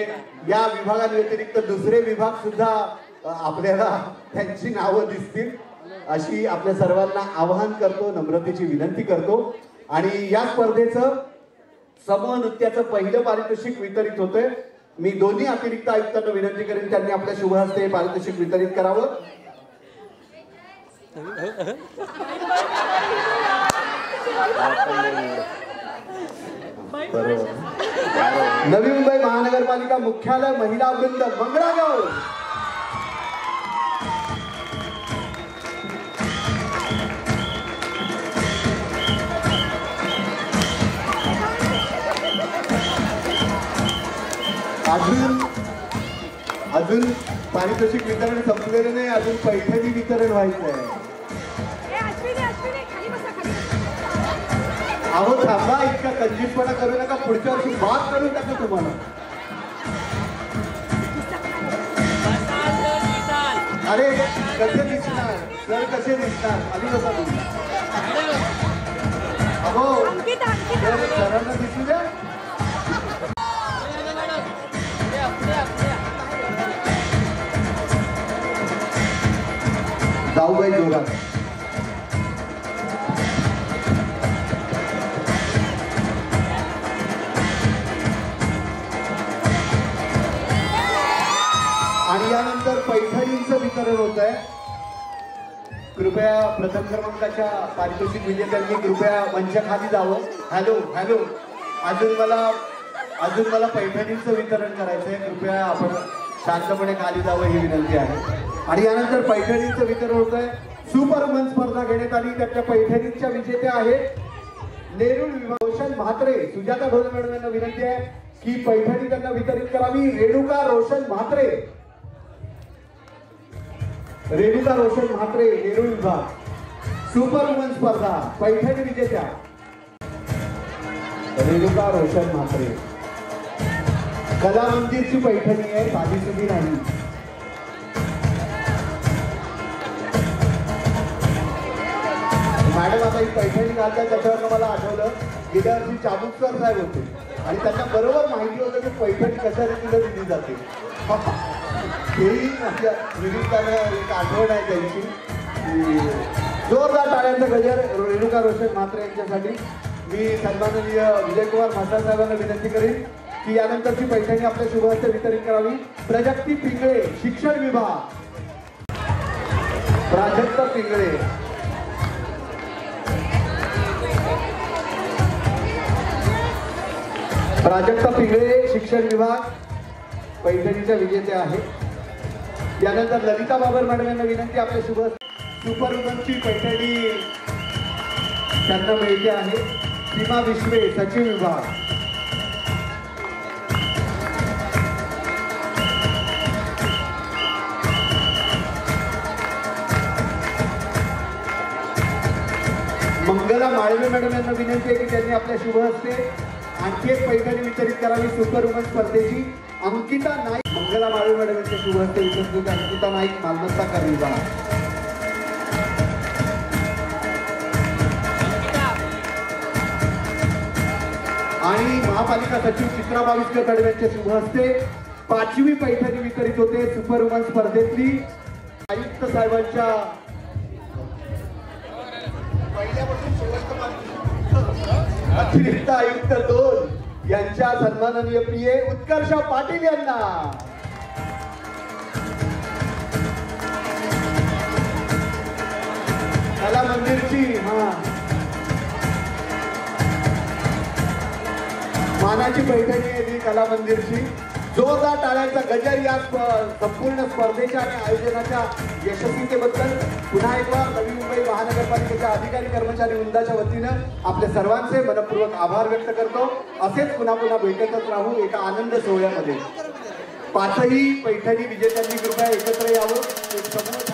Speaker 9: या विभागांव्यतिरिक्त दुसरे विभाग सुद्धा आपल्याला त्यांची नावं दिसतील अशी आपल्या सर्वांना आवाहन करतो, नम्रतेची विनंती करतो. आणि या स्पर्धेचं समूह नृत्याचं पहिलं पारितोषिक वितरित होतंय. मी दोन्ही अतिरिक्त आयुक्तांना विनंती करेन त्यांनी आपल्या शुभ हस्ते पारितोषिक वितरित करावं. नवी मुंबई महानगरपालिका मुख्यालय महिला वृंद मंगळागाव. अजून पारितोषिक वितरण संपलेलं नाही, अजून पैठणी वितरण व्हायचं आहे. अहो थांबा, इतका कंजूसपणा करू नका, पुढच्या वर्षी बात करून टाका तुम्हाला. अरे कसे दिसणार सर, कसे दिसणार? आधी बसा तुम्ही. अहो सरांना दिसू द्या. जाऊबाई जोरात. आणि यानंतर पैठणींचं वितरण होत आहे. कृपया प्रथम क्रमांकाच्या पारितोषिक विजेत्यांनी कृपया मंचाखाली जावं. हॅलो हॅलो, अजून मला पैठणींचं वितरण करायचं आहे. कृपया आपण शांतपणे खाली जावं ही विनंती आहे. आणि यानंतर पैठणींचं वितरण होत आहे. सुपर वुमन स्पर्धा घेण्यात आली, त्याच्या पैठणींच्या विजेत्या आहेत नेरुळ रोशन म्हात्रे. सुजाता ढोले मॅडम यांना विनंती आहे की पैठणी त्यांना वितरित करावी. रेणुका रोशन म्हात्रे, रेणुका रोशन म्हात्रे, नेरुळ विभाग, सुपर वुमन स्पर्धा पैठणी विजेत्या रेणुका रोशन म्हात्रे. कला मंदिरची पैठणी आहे, साधी सुधी नाही. मॅडम आता ही पैठणी घालतात त्याच्यावर मला आठवलं, गेल्या वर्षी चाबुककर साहेब होते आणि त्यांना बरोबर माहिती होतं की पैठणी कशा रीतीला दिली जाते. हेही आपल्या निमित्तानं एक आठवण आहे त्यांची. जोरदार टाळ्यांचा गजर रेणुका रोशन म्हात्रे यांच्यासाठी. मी सन्माननीय विजयकुमार म्हात्रे साहेबांना विनंती करेन की यानंतरची पैठणी आपल्या शुभहस्ते वितरित करावी. प्राजक्ता पिंगळे, शिक्षण विभाग, प्राजक्ता पिंगळे. प्राजक्ता पिंगळे, शिक्षण विभाग, पैठणीच्या विजेत्या आहेत. यानंतर ललिता बाबर मॅडम यांना विनंती आपल्या शुभ सुपर वुमनची पैठणी त्यांना मिळते आहे. सीमा विश्वे, सचिव विभाग. मंगला माळवे मॅडम यांना विनंती आहे की त्यांनी आपल्या शुभ हस्ते आणखी एक पैठणी वितरित करावी सुपर वुमन स्पर्धेची. अंकिता नाईक, मंगला माळवे मॅडम यांच्या शुभ हस्ते वितरित. अंकिता नाईक, मालमत्ता कर विभाग. आणि महापालिका सचिव चित्रा बाविस्कर कडवे यांच्या शुभ हस्ते 5वी पैठणी वितरित होते सुपर वुमन स्पर्धेतली. आयुक्त साहेबांच्या अतिरिक्त आयुक्त 2 यांच्या सन्माननीय PA उत्कर्ष पाटील यांना. कला मंदिरची मानाची पैठणी आहे ती कला मंदिरची. जोरदार टाळ्यांचा गजर या संपूर्ण स्पर्धेच्या आणि आयोजनाच्या यशस्वीतेबद्दल पुन्हा एकदा नवी मुंबई महानगरपालिकेच्या अधिकारी कर्मचारी वृंदाच्या वतीनं आपल्या सर्वांचे मनपूर्वक आभार व्यक्त करतो. असेच पुन्हा पुन्हा भेटतच राहू एका आनंद सोहळ्यामध्ये. 5ही पैठणी विजेत्यांनी कृपया एकत्र यावं. एक समूह